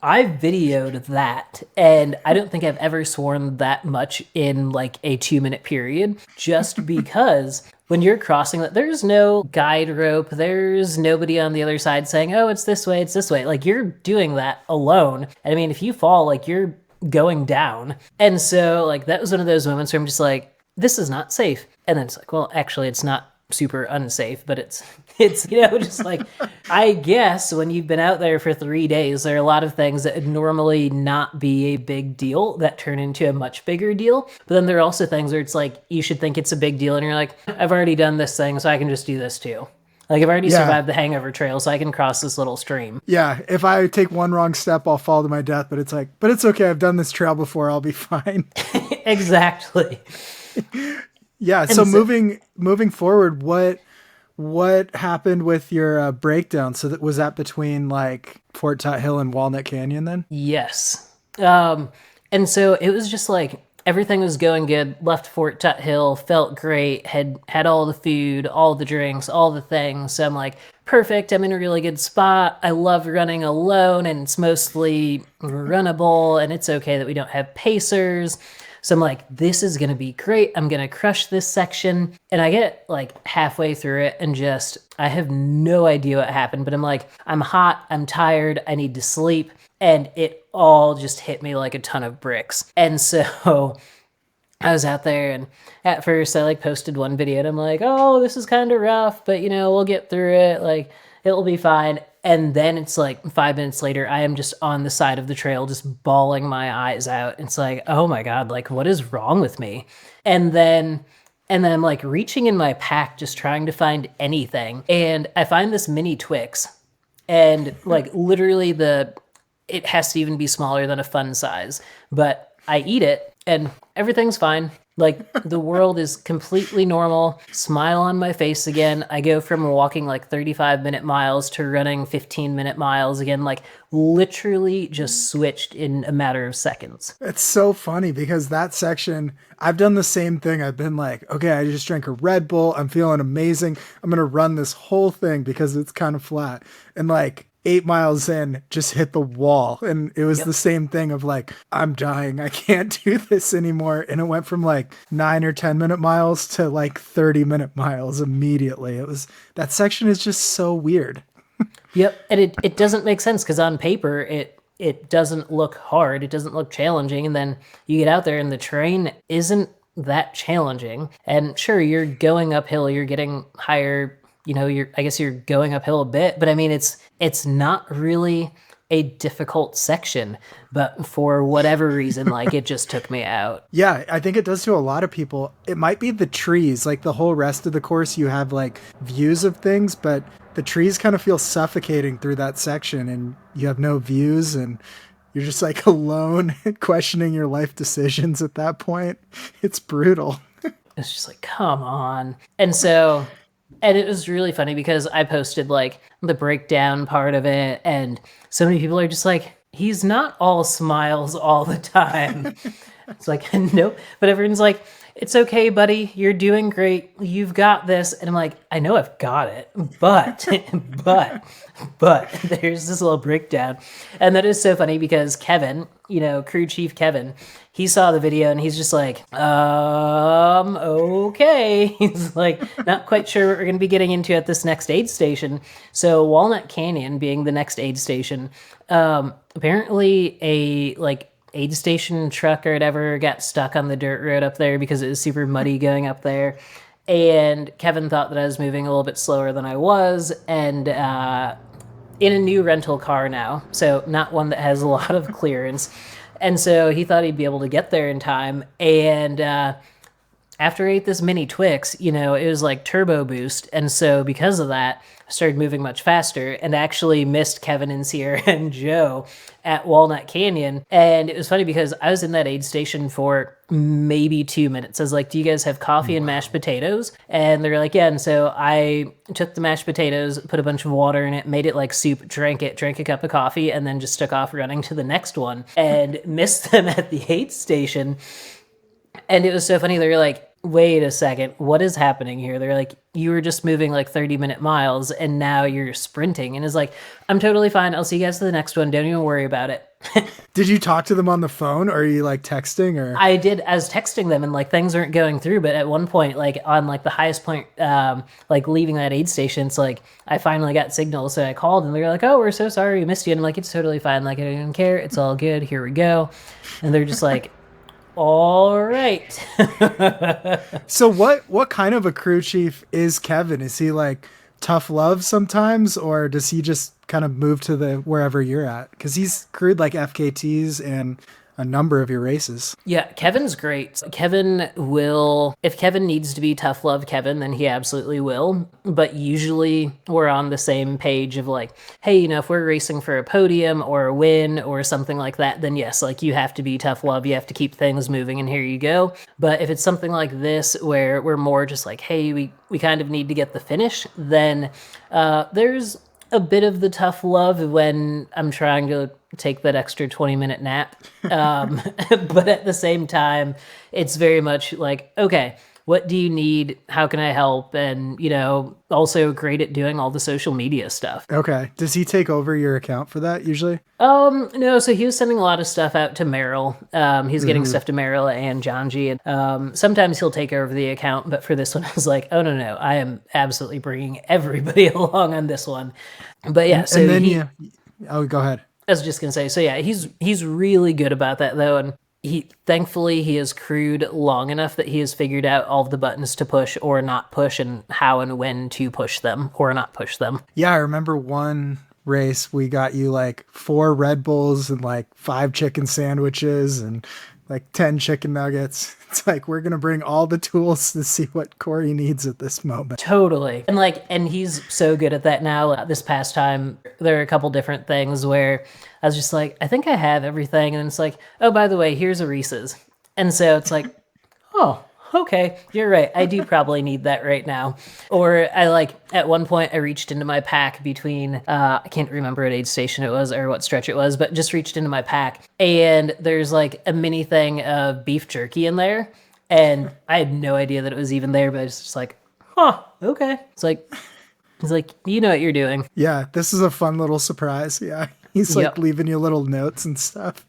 I videoed that, and I don't think I've ever sworn that much in like a 2-minute period, just because when you're crossing that, there's no guide rope, there's nobody on the other side saying, oh, it's this way. Like, you're doing that alone. And I mean, if you fall, like, you're going down. And so like that was one of those moments where I'm just like, this is not safe. And then it's like, well, actually it's not super unsafe, but it's just like, I guess when you've been out there for 3 days, there are a lot of things that would normally not be a big deal that turn into a much bigger deal. But then there are also things where it's like, you should think it's a big deal, and you're like, I've already done this thing, so I can just do this too. Like, I've already survived the Hangover trail, so I can cross this little stream. Yeah, if I take one wrong step, I'll fall to my death, but it's okay, I've done this trail before, I'll be fine. Exactly. Yeah, so moving forward, what happened with your breakdown? So was that between like Fort Tut Hill and Walnut Canyon then? Yes. And so it was just like everything was going good. Left Fort Tut Hill, felt great, had all the food, all the drinks, all the things. So I'm like, perfect, I'm in a really good spot. I love running alone, and it's mostly runnable, and it's okay that we don't have pacers. So I'm like, this is going to be great. I'm going to crush this section. And I get like halfway through it and just, I have no idea what happened, but I'm like, I'm hot, I'm tired, I need to sleep. And it all just hit me like a ton of bricks. And so I was out there, and at first I like posted one video and I'm like, oh, this is kind of rough, but we'll get through it. Like, it'll be fine. And then it's like 5 minutes later, I am just on the side of the trail, just bawling my eyes out. It's like, oh my God, like, what is wrong with me? And then I'm like reaching in my pack, just trying to find anything. And I find this mini Twix, and like literally it has to even be smaller than a fun size, but I eat it and everything's fine. Like, the world is completely normal. Smile on my face again. I go from walking like 35-minute miles to running 15-minute miles again, like literally just switched in a matter of seconds. It's so funny because that section, I've done the same thing. I've been like, okay, I just drank a Red Bull. I'm feeling amazing. I'm going to run this whole thing because it's kind of flat. And like 8 miles in, just hit the wall. And it was the same thing of like, I'm dying. I can't do this anymore. And it went from like 9 or 10-minute miles to like 30-minute miles immediately. That section is just so weird. Yep. And it doesn't make sense because on paper, it doesn't look hard. It doesn't look challenging. And then you get out there and the terrain isn't that challenging. And sure, you're going uphill, you're getting higher, I guess you're going uphill a bit, but I mean, it's not really a difficult section, but for whatever reason, like, it just took me out. Yeah, I think it does to a lot of people. It might be the trees, like the whole rest of the course, you have like views of things, but the trees kind of feel suffocating through that section and you have no views and you're just like alone questioning your life decisions at that point. It's brutal. It's just like, come on. And it was really funny because I posted like the breakdown part of it, and so many people are just like, he's not all smiles all the time. It's like, nope. But everyone's like, it's okay, buddy. You're doing great. You've got this. And I'm like, I know I've got it, but there's this little breakdown. And that is so funny because Kevin, crew chief Kevin, he saw the video and he's just like, okay. He's like, not quite sure what we're going to be getting into at this next aid station. So Walnut Canyon being the next aid station, apparently a aid station truck or whatever got stuck on the dirt road up there because it was super muddy going up there. And Kevin thought that I was moving a little bit slower than I was, and in a new rental car now, so not one that has a lot of clearance. And so he thought he'd be able to get there in time. And after I ate this mini Twix, it was like turbo boost. And so because of that, I started moving much faster and actually missed Kevin and Sierra and Joe at Walnut Canyon. And it was funny because I was in that aid station for maybe 2 minutes. I was like, do you guys have coffee and mashed potatoes? And they're like, yeah. And so I took the mashed potatoes, put a bunch of water in it, made it like soup, drank a cup of coffee, and then just took off running to the next one and missed them at the aid station. And it was so funny. They were like, wait a second, what is happening here? They're like, you were just moving like 30-minute miles and now you're sprinting. And it's like, I'm totally fine. I'll see you guys to the next one. Don't even worry about it. Did you talk to them on the phone, or are you like texting? Or I did. I was texting them and like things weren't going through. But at one point, like on like the highest point, like leaving that aid station, it's like I finally got signal. So I called and they were like, oh, we're so sorry we missed you. And I'm like, it's totally fine. Like, I don't even care. It's all good. Here we go. And they're just like, all right. So what kind of a crew chief is Kevin? Is he like tough love sometimes, or does he just kind of move to the wherever you're at? Because he's crewed like FKTs and a number of your races. Yeah, Kevin's great. Kevin will, if Kevin needs to be tough love Kevin, then he absolutely will. But usually we're on the same page of like, hey, if we're racing for a podium or a win or something like that, then yes, like you have to be tough love. You have to keep things moving and here you go. But if it's something like this where we're more just like, hey, we kind of need to get the finish, then there's a bit of the tough love when I'm trying to take that extra 20-minute nap. But at the same time, it's very much like, okay, what do you need? How can I help? And, also great at doing all the social media stuff. Okay. Does he take over your account for that usually? No, so he was sending a lot of stuff out to Merrell. He's getting stuff to Merrell and Janji. And sometimes he'll take over the account, but for this one, I was like, oh, no, I am absolutely bringing everybody along on this one. But yeah, so and then oh, go ahead. I was just going to say, so yeah, he's really good about that, though, and thankfully he has crewed long enough that he has figured out all of the buttons to push or not push and how and when to push them or not push them. Yeah, I remember one race we got you like 4 Red Bulls and like 5 chicken sandwiches and like 10 chicken nuggets. It's like, we're going to bring all the tools to see what Coree needs at this moment. Totally. And he's so good at that now. This past time, there are a couple different things where I was just like, I think I have everything. And it's like, oh, by the way, here's a Reese's. And so it's like, oh, okay, you're right. I do probably need that right now. Or at one point I reached into my pack between, I can't remember what aid station it was or what stretch it was, but just reached into my pack. And there's like a mini thing of beef jerky in there. And I had no idea that it was even there, but I was just like, okay. It's like, you know what you're doing. Yeah, this is a fun little surprise. Yeah. He's like leaving you little notes and stuff.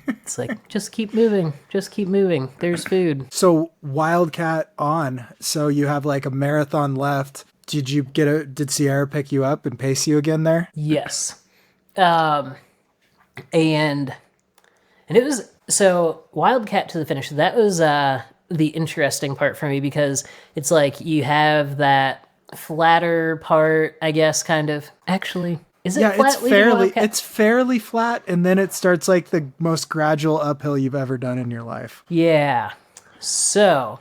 It's like, just keep moving. Just keep moving. There's food. So Wildcat on. So you have like a marathon left. Did Sierra pick you up and pace you again there? Yes. And it was, so Wildcat to the finish. That was the interesting part for me because it's like you have that flatter part, I guess, kind of. Actually, is it flat? It's fairly flat, and then it starts like the most gradual uphill you've ever done in your life. Yeah. So,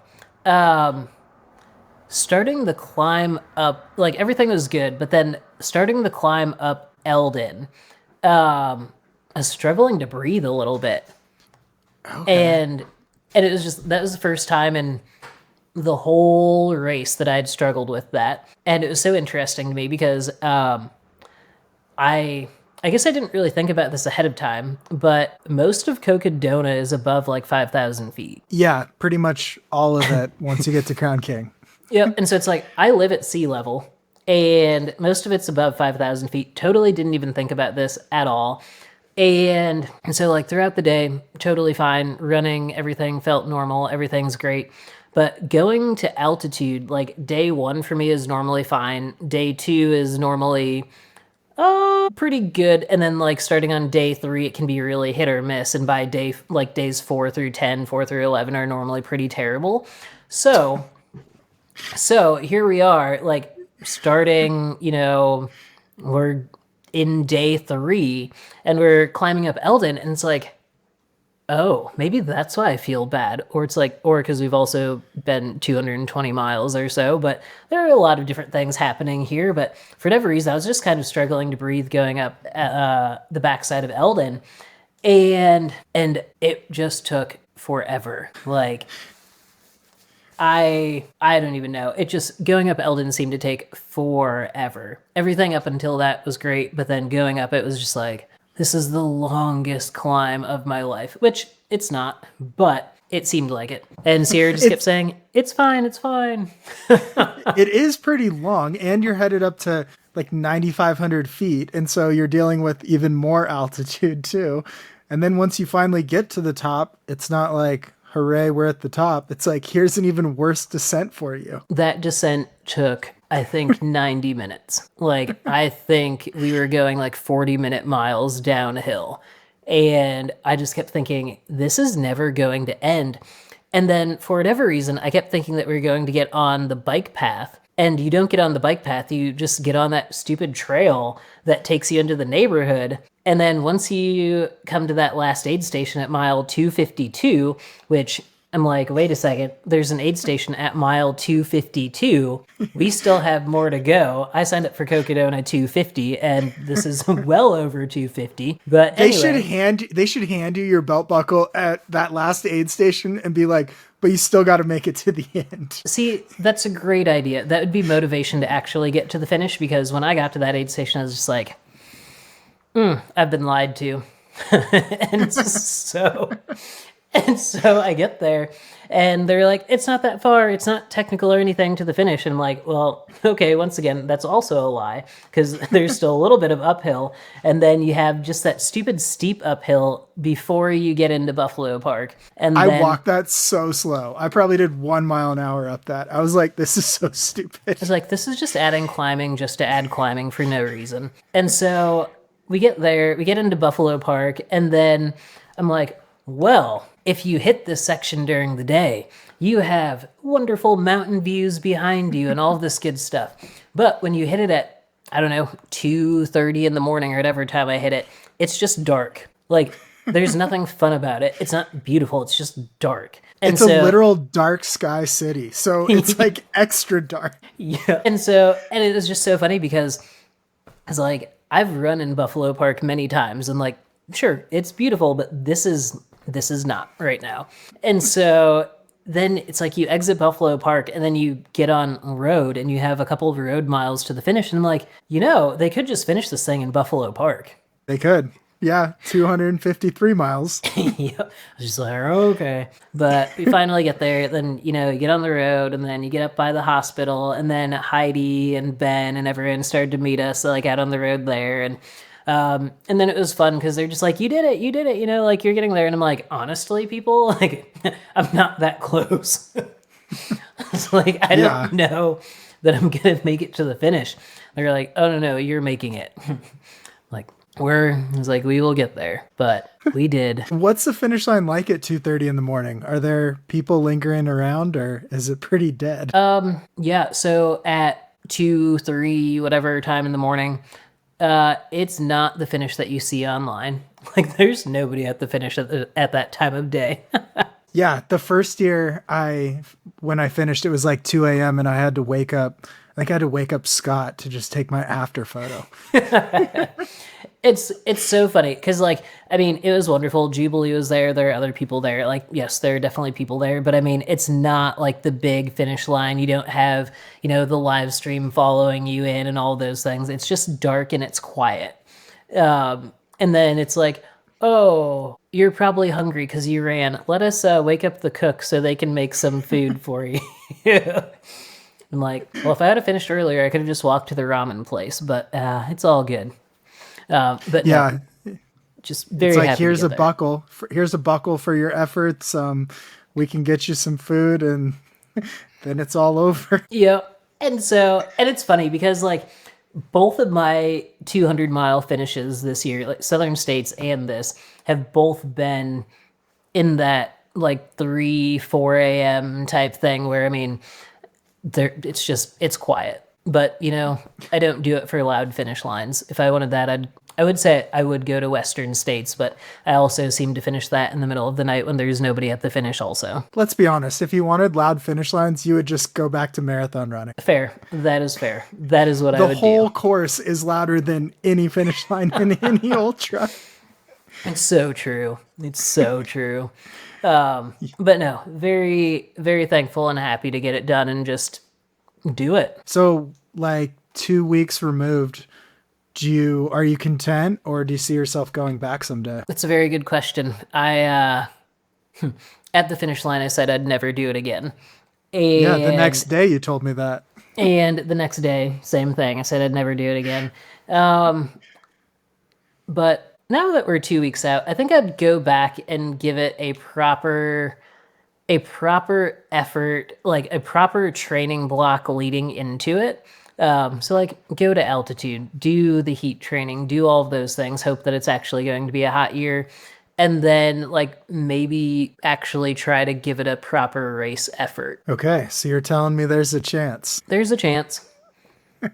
starting the climb up, like everything was good, but then starting the climb up Eldon, I was struggling to breathe a little bit. Okay. And it was just, that was the first time in the whole race that I'd struggled with that. And it was so interesting to me because, I guess I didn't really think about this ahead of time, but most of Cocodona is above like 5,000 feet. Yeah, pretty much all of it once you get to Crown King. Yep, and so it's like, I live at sea level, and most of it's above 5,000 feet. Totally didn't even think about this at all. And so like throughout the day, totally fine, running, everything felt normal, everything's great. But going to altitude, like day 1 for me is normally fine. Day 2 is normally pretty good, and then like starting on day 3 it can be really hit or miss, and by days 4 through 10, 4 through 11 are normally pretty terrible. So here we are, like starting, we're in day 3 and we're climbing up Eldon, and it's like, oh, maybe that's why I feel bad. Or it's like, or because we've also been 220 miles or so, but there are a lot of different things happening here. But for whatever reason, I was just kind of struggling to breathe going up the backside of Eldon. And it just took forever. Like, I don't even know. It just, going up Eldon seemed to take forever. Everything up until that was great, but then going up, it was just like, this is the longest climb of my life, which it's not, but it seemed like it. And Sierra just kept saying, it's fine, it's fine. It is pretty long, and you're headed up to like 9,500 feet, and so you're dealing with even more altitude too. And then once you finally get to the top, it's not like, hooray, we're at the top. It's like, here's an even worse descent for you. That descent took, I think, 90 minutes. Like, I think we were going like 40-minute miles downhill. And I just kept thinking, this is never going to end. And then for whatever reason, I kept thinking that we were going to get on the bike path. And you don't get on the bike path, you just get on that stupid trail that takes you into the neighborhood. And then once you come to that last aid station at mile 252, which I'm like, wait a second, there's an aid station at mile 252. We still have more to go. I signed up for Cocodona 250, and this is well over 250. But anyway, they should hand you your belt buckle at that last aid station and be like, but you still got to make it to the end. See, that's a great idea. That would be motivation to actually get to the finish, because when I got to that aid station, I was just like, I've been lied to. And And so I get there and they're like, it's not that far. It's not technical or anything to the finish. And I'm like, well, okay, once again, that's also a lie because there's still a little bit of uphill. And then you have just that stupid steep uphill before you get into Buffalo Park. And I then walked that so slow. I probably did 1 mile an hour up that. I was like, this is so stupid. it's like, this is just adding climbing just to add climbing for no reason. And so we get there, we get into Buffalo Park, and then I'm like, well, if you hit this section during the day, you have wonderful mountain views behind you and all of this good stuff. But when you hit it at, I don't know, 2:30 in the morning or whatever time I hit it, it's just dark. Like, there's nothing fun about it. It's not beautiful. It's just dark. And It's a literal dark sky city. So it's like extra dark. Yeah. And it was just so funny because it's like, I've run in Buffalo Park many times and like, sure, it's beautiful, but this is not right now. And so then it's like you exit Buffalo Park and then you get on road and you have a couple of road miles to the finish. And I'm like, they could just finish this thing in Buffalo Park. They could. Yeah, 253 miles. Yep. I was just like, okay. But we finally get there. Then, you get on the road and then you get up by the hospital. And then Heidi and Ben and everyone started to meet us like out on the road there. And then it was fun because they're just like, you did it, like you're getting there. And I'm like, honestly, people, like, I'm not that close. It's like, I don't know that I'm going to make it to the finish. They're like, oh, no, you're making it. Like, we will get there, but we did. What's the finish line like at 2:30 in the morning? Are there people lingering around or is it pretty dead? Yeah. So at 2, 3, whatever time in the morning, it's not the finish that you see online. Like there's nobody at the finish at that time of day. Yeah. The first year when I finished, it was like 2 a.m. and I had to wake up. I think I had to wake up Scott to just take my after photo. It's so funny because, it was wonderful. Jubilee was there. There are other people there. Like, yes, there are definitely people there. But, it's not like the big finish line. You don't have, the live stream following you in and all those things. It's just dark and it's quiet. And then it's like, oh, you're probably hungry because you ran. Let us wake up the cook so they can make some food for you. I'm like, well, if I had finished earlier, I could have just walked to the ramen place, but it's all good. But yeah, no, just very it's like, happy here's to a get there. buckle. Here's a buckle for your efforts. We can get you some food and then it's all over. Yeah. And it's funny because both of my 200-mile finishes this year, like Southern States and this, have both been in that 3, 4 a.m. type thing where, it's quiet. But, I don't do it for loud finish lines. If I wanted that, I would say I would go to Western States, but I also seem to finish that in the middle of the night when there's nobody at the finish also. Let's be honest. If you wanted loud finish lines, you would just go back to marathon running. Fair. That is fair. That is what I would do. The whole course is louder than any finish line in any ultra. It's so true. It's so true. But no, very, very thankful and happy to get it done and just do it. So 2 weeks removed, are you content or do you see yourself going back someday? That's a very good question. I at the finish line I said I'd never do it again. And, yeah, the next day you told me that. And the next day, same thing. I said I'd never do it again. But now that we're 2 weeks out, I think I'd go back and give it a proper effort, a proper training block leading into it. So go to altitude, do the heat training, do all of those things, hope that it's actually going to be a hot year, and then maybe actually try to give it a proper race effort. Okay, so you're telling me there's a chance. There's a chance.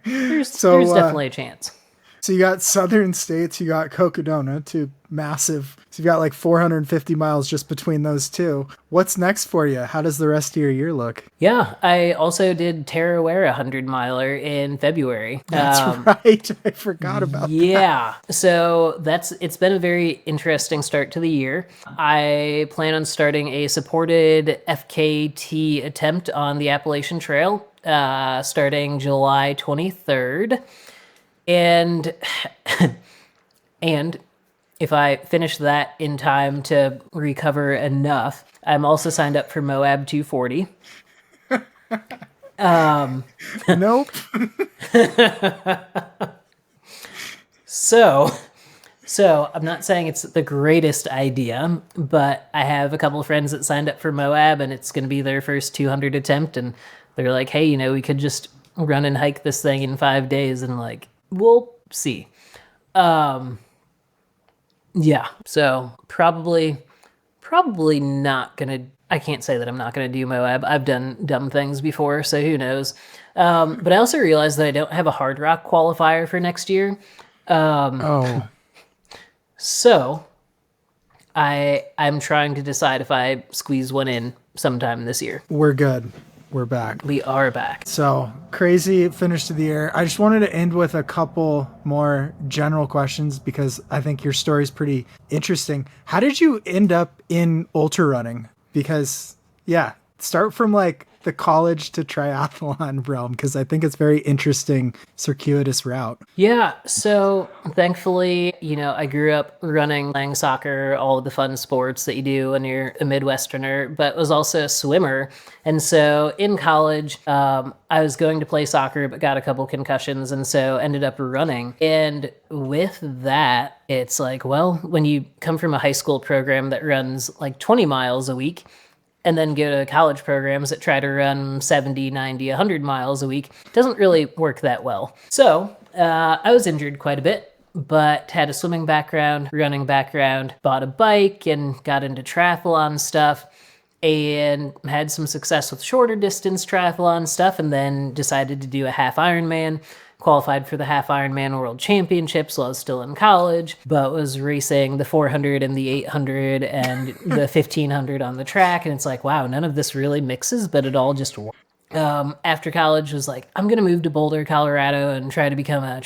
There's definitely a chance. So you got Southern States, you got Cocodona, two massive. So you've got 450 miles just between those two. What's next for you? How does the rest of your year look? Yeah, I also did Tarawera 100-miler in February. That's right. I forgot about that. Yeah. So it's been a very interesting start to the year. I plan on starting a supported FKT attempt on the Appalachian Trail starting July 23rd. And if I finish that in time to recover enough, I'm also signed up for Moab 240. Nope. So I'm not saying it's the greatest idea, but I have a couple of friends that signed up for Moab, and it's going to be their first 200 attempt, and they're like, hey, we could just run and hike this thing in 5 days, and like, we'll see. Yeah, so probably not gonna. I can't say that I'm not gonna do Moab. I've done dumb things before, so who knows. But I also realized that I don't have a hard rock qualifier for next year. So I'm trying to decide if I squeeze one in sometime this year. We're good. We're back. We are back. So, crazy finish to the year. I just wanted to end with a couple more general questions because I think your story is pretty interesting. How did you end up in ultra running? Because, start from like the college to triathlon realm because I think it's very interesting, circuitous route. Yeah, so thankfully, I grew up running, playing soccer, all of the fun sports that you do when you're a Midwesterner, but was also a swimmer. And so in college, I was going to play soccer, but got a couple concussions, and so ended up running. And with that, it's like, well, when you come from a high school program that runs like 20 miles a week, and then go to college programs that try to run 70, 90, 100 miles a week, it doesn't really work that well. So I was injured quite a bit, but had a swimming background, running background, bought a bike, and got into triathlon stuff, and had some success with shorter distance triathlon stuff, and then decided to do a half Ironman. Qualified for the half Ironman World Championships while I was still in college, but was racing the 400 and the 800 and the 1500 on the track. And it's like, wow, none of this really mixes, but it all just works. After college was like, I'm going to move to Boulder, Colorado and try to become a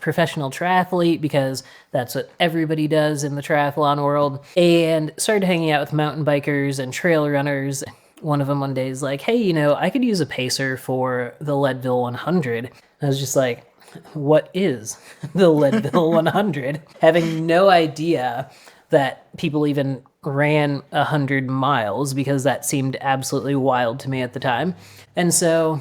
professional triathlete because that's what everybody does in the triathlon world. And started hanging out with mountain bikers and trail runners. One of them one day is like, hey, I could use a pacer for the Leadville 100. I was just like, what is the Leadville 100? Having no idea that people even ran 100 miles because that seemed absolutely wild to me at the time. And so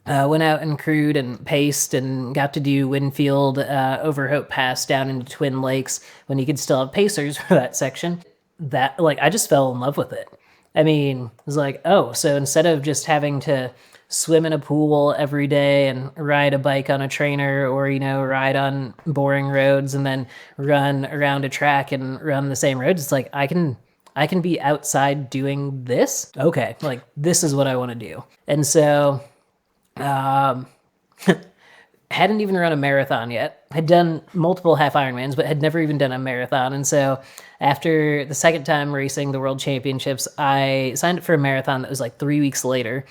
went out and crewed and paced and got to do Winfield over Hope Pass down into Twin Lakes when you could still have pacers for that section. That, like, I just fell in love with it. I mean, it was like, oh, so instead of just having to swim in a pool every day and ride a bike on a trainer or, ride on boring roads and then run around a track and run the same roads, it's like, I can be outside doing this. Okay. Like, this is what I want to do. And so, hadn't even run a marathon yet. Had done multiple half Ironmans, but had never even done a marathon. And so after the second time racing the World Championships, I signed up for a marathon that was like 3 weeks later.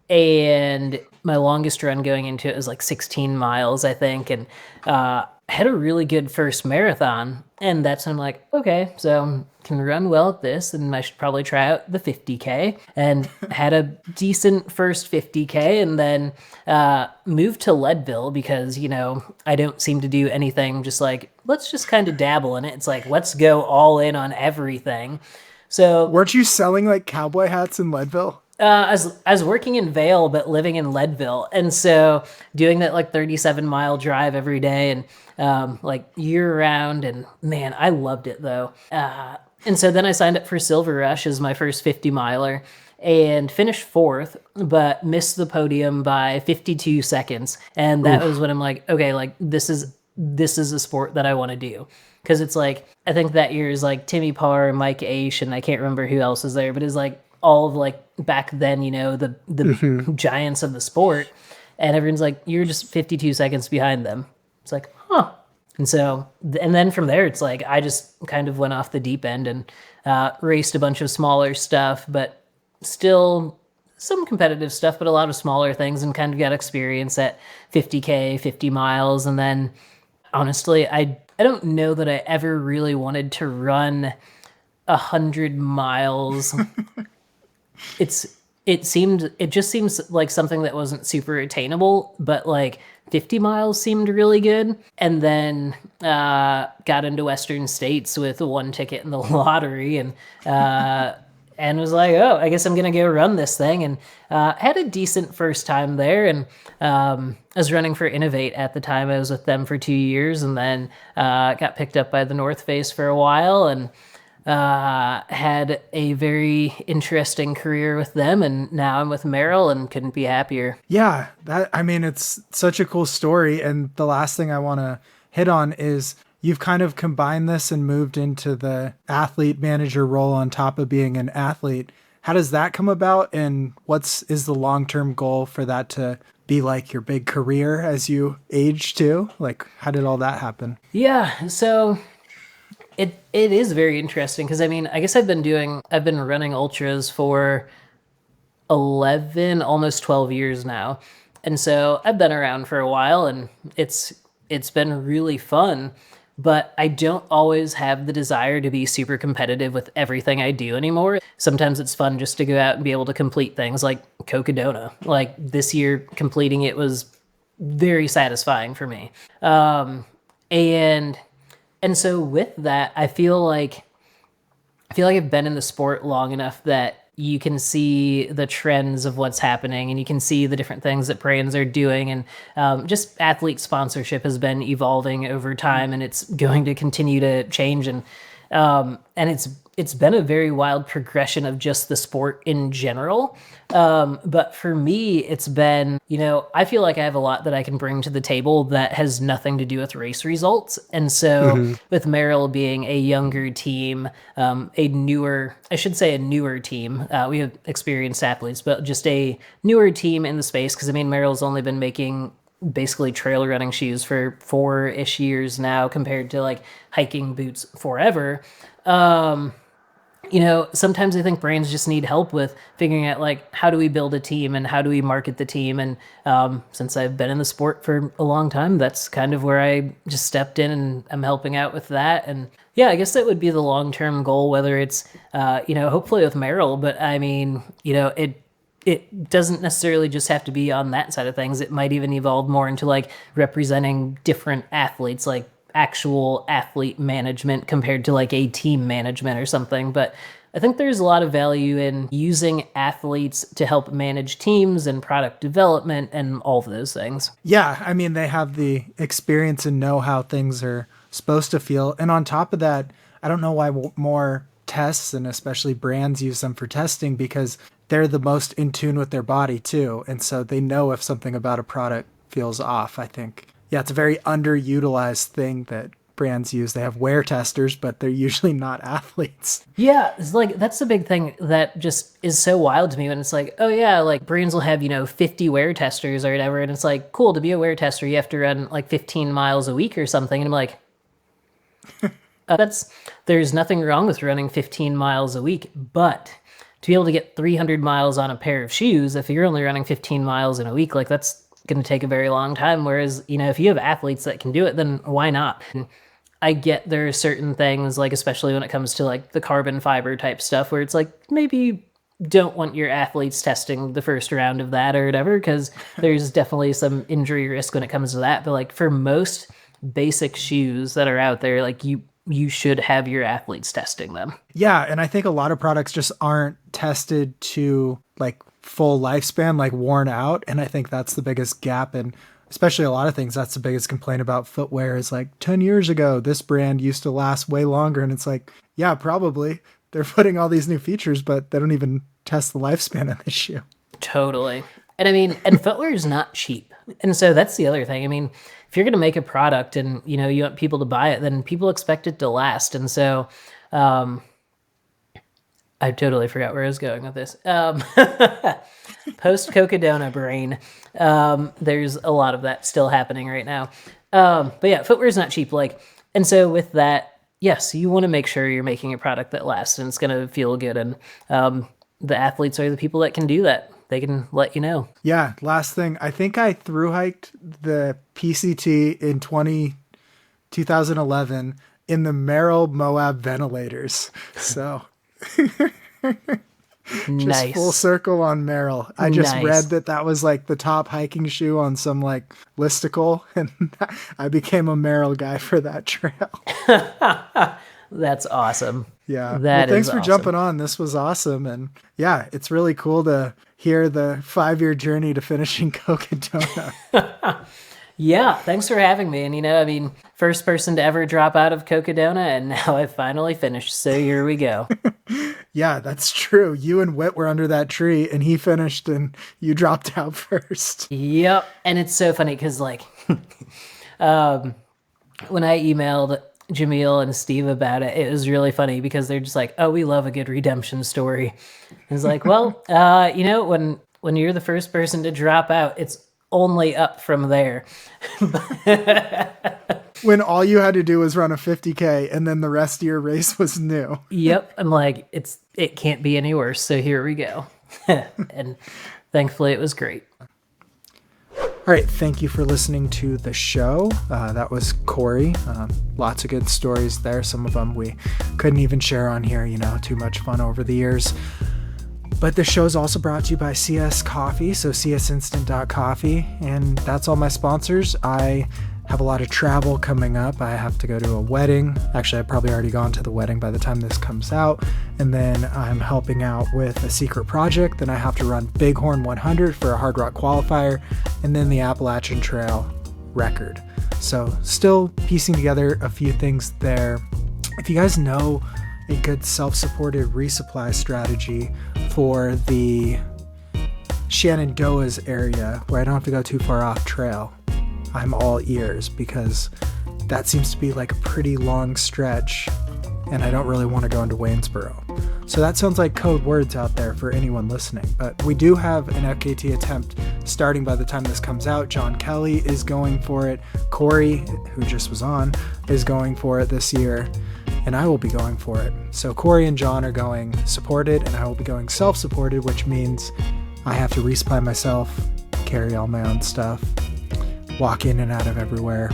And my longest run going into it was like 16 miles, I think. And had a really good first marathon. And that's when I'm like, okay, so can run well at this, and I should probably try out the 50K. And had a decent first 50K, and then moved to Leadville because, I don't seem to do anything just like, let's just kind of dabble in it. It's like, let's go all in on everything. So weren't you selling like cowboy hats in Leadville? I was working in Vail, but living in Leadville. And so doing that like 37-mile drive every day and like year round. And man, I loved it though. And so then I signed up for Silver Rush as my first 50-miler and finished fourth, but missed the podium by 52 seconds. And that was when I'm like, okay, like this is a sport that I want to do. Because it's like, I think that year is like Timmy Parr, Mike Aish, and I can't remember who else is there, but it's like all of like back then, the giants of the sport. And everyone's like, you're just 52 seconds behind them. It's like, huh. And so, and then from there, it's like, I just kind of went off the deep end and raced a bunch of smaller stuff, but still some competitive stuff, but a lot of smaller things, and kind of got experience at 50K, 50 miles. And then honestly, I don't know that I ever really wanted to run 100 miles. It just seems like something that wasn't super attainable, but like 50 miles seemed really good. And then got into Western States with one ticket in the lottery and was like, oh, I guess I'm going to go run this thing. And had a decent first time there. And I was running for Innovate at the time. I was with them for 2 years and then got picked up by the North Face for a while and had a very interesting career with them. And now I'm with Merrell and couldn't be happier. Yeah, it's such a cool story. And the last thing I want to hit on is you've kind of combined this and moved into the athlete manager role on top of being an athlete. How does that come about? And is the long-term goal for that to be like your big career as you age too? Like, how did all that happen? Yeah, so it is very interesting because I guess I've been running ultras for 11, almost 12 years now. And so I've been around for a while and it's been really fun. But I don't always have the desire to be super competitive with everything I do anymore. Sometimes it's fun just to go out and be able to complete things like Cocodona. Like this year, completing it was very satisfying for me. And so with that, I feel like I've been in the sport long enough that you can see the trends of what's happening and you can see the different things that brands are doing. And just athlete sponsorship has been evolving over time and it's going to continue to change. And it's been a very wild progression of just the sport in general. But for me, it's been, I feel like I have a lot that I can bring to the table that has nothing to do with race results. And so with Merrell being a younger team, a newer team, we have experienced athletes, but just a newer team in the space. Cause Merrell's only been making basically trail running shoes for 4-ish years now compared to like hiking boots forever. Sometimes I think brands just need help with figuring out like how do we build a team and how do we market the team. And since I've been in the sport for a long time, that's kind of where I just stepped in and I'm helping out with that. And yeah, I guess that would be the long-term goal, whether it's, hopefully with Merrell, but it doesn't necessarily just have to be on that side of things. It might even evolve more into like representing different athletes, like actual athlete management compared to like a team management or something. But I think there's a lot of value in using athletes to help manage teams and product development and all of those things. Yeah, they have the experience and know how things are supposed to feel. And on top of that, I don't know why more tests and especially brands use them for testing because they're the most in tune with their body too. And so they know if something about a product feels off, I think. Yeah, it's a very underutilized thing that brands use. They have wear testers, but they're usually not athletes. Yeah, it's like that's the big thing that just is so wild to me when it's like, oh yeah, like brands will have, 50 wear testers or whatever. And it's like, cool, to be a wear tester, you have to run like 15 miles a week or something. And I'm like, there's nothing wrong with running 15 miles a week, but to be able to get 300 miles on a pair of shoes, if you're only running 15 miles in a week, like that's going to take a very long time. Whereas, if you have athletes that can do it, then why not? And I get there are certain things, like especially when it comes to like the carbon fiber type stuff, where it's like maybe don't want your athletes testing the first round of that or whatever, because there's definitely some injury risk when it comes to that. But like for most basic shoes that are out there, like you should have your athletes testing them. Yeah, and I think a lot of products just aren't tested to like full lifespan, like worn out. And I think that's the biggest gap. And especially a lot of things, that's the biggest complaint about footwear is like 10 years ago, this brand used to last way longer. And it's like, yeah, probably. They're putting all these new features, but they don't even test the lifespan of the shoe. Totally. And footwear is not cheap. And so that's the other thing. If you're going to make a product and, you want people to buy it, then people expect it to last. And so, I totally forgot where I was going with this. Post Cocodona brain. There's a lot of that still happening right now. But yeah, footwear is not cheap. And so with that, yes, you want to make sure you're making a product that lasts and it's going to feel good. And the athletes are the people that can do that. They can let you know. Yeah. Last thing, I think I thru hiked the PCT in 2011 in the Merrell Moab ventilators. So Just full circle on Merrell. I just Nice. read that was like the top hiking shoe on some like listicle, and I became a Merrell guy for that trail. That's awesome. Yeah. That Thanks is for awesome. jumping on. This was awesome. And yeah, it's really cool to hear the 5-year journey to finishing Cocodona. Yeah, thanks for having me. And first person to ever drop out of Cocodona, and now I've finally finished. So here we go. Yeah, that's true. You and Whit were under that tree, and he finished, and you dropped out first. Yep. And it's so funny because, like, when I emailed Jamil and Steve about it, it was really funny because they're just like, "Oh, we love a good redemption story." It's like, well, when you're the first person to drop out, it's only up from there. When all you had to do was run a 50K, and then the rest of your race was new. Yep. I'm like, it can't be any worse. So here we go. And thankfully it was great. All right, thank you for listening to the show. That was Coree. Lots of good stories there. Some of them we couldn't even share on here, too much fun over the years. But the show is also brought to you by CS Coffee, so csinstant.coffee, and that's all my sponsors. I have a lot of travel coming up. I have to go to a wedding. Actually, I've probably already gone to the wedding by the time this comes out. And then I'm helping out with a secret project. Then I have to run Bighorn 100 for a Hard Rock qualifier, and then the Appalachian Trail record. So still piecing together a few things there. If you guys know a good self-supported resupply strategy for the Shenandoah's area where I don't have to go too far off trail, I'm all ears, because that seems to be like a pretty long stretch and I don't really want to go into Waynesboro. So that sounds like code words out there for anyone listening, but we do have an FKT attempt starting by the time this comes out. John Kelly is going for it. Coree, who just was on, is going for it this year, and I will be going for it. So Coree and John are going supported, and I will be going self-supported, which means I have to resupply myself, carry all my own stuff, walk in and out of everywhere,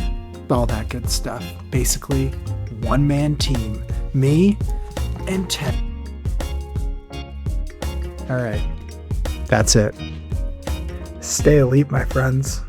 all that good stuff. Basically, one-man team. Me and Ted. All right. That's it. Stay elite, my friends.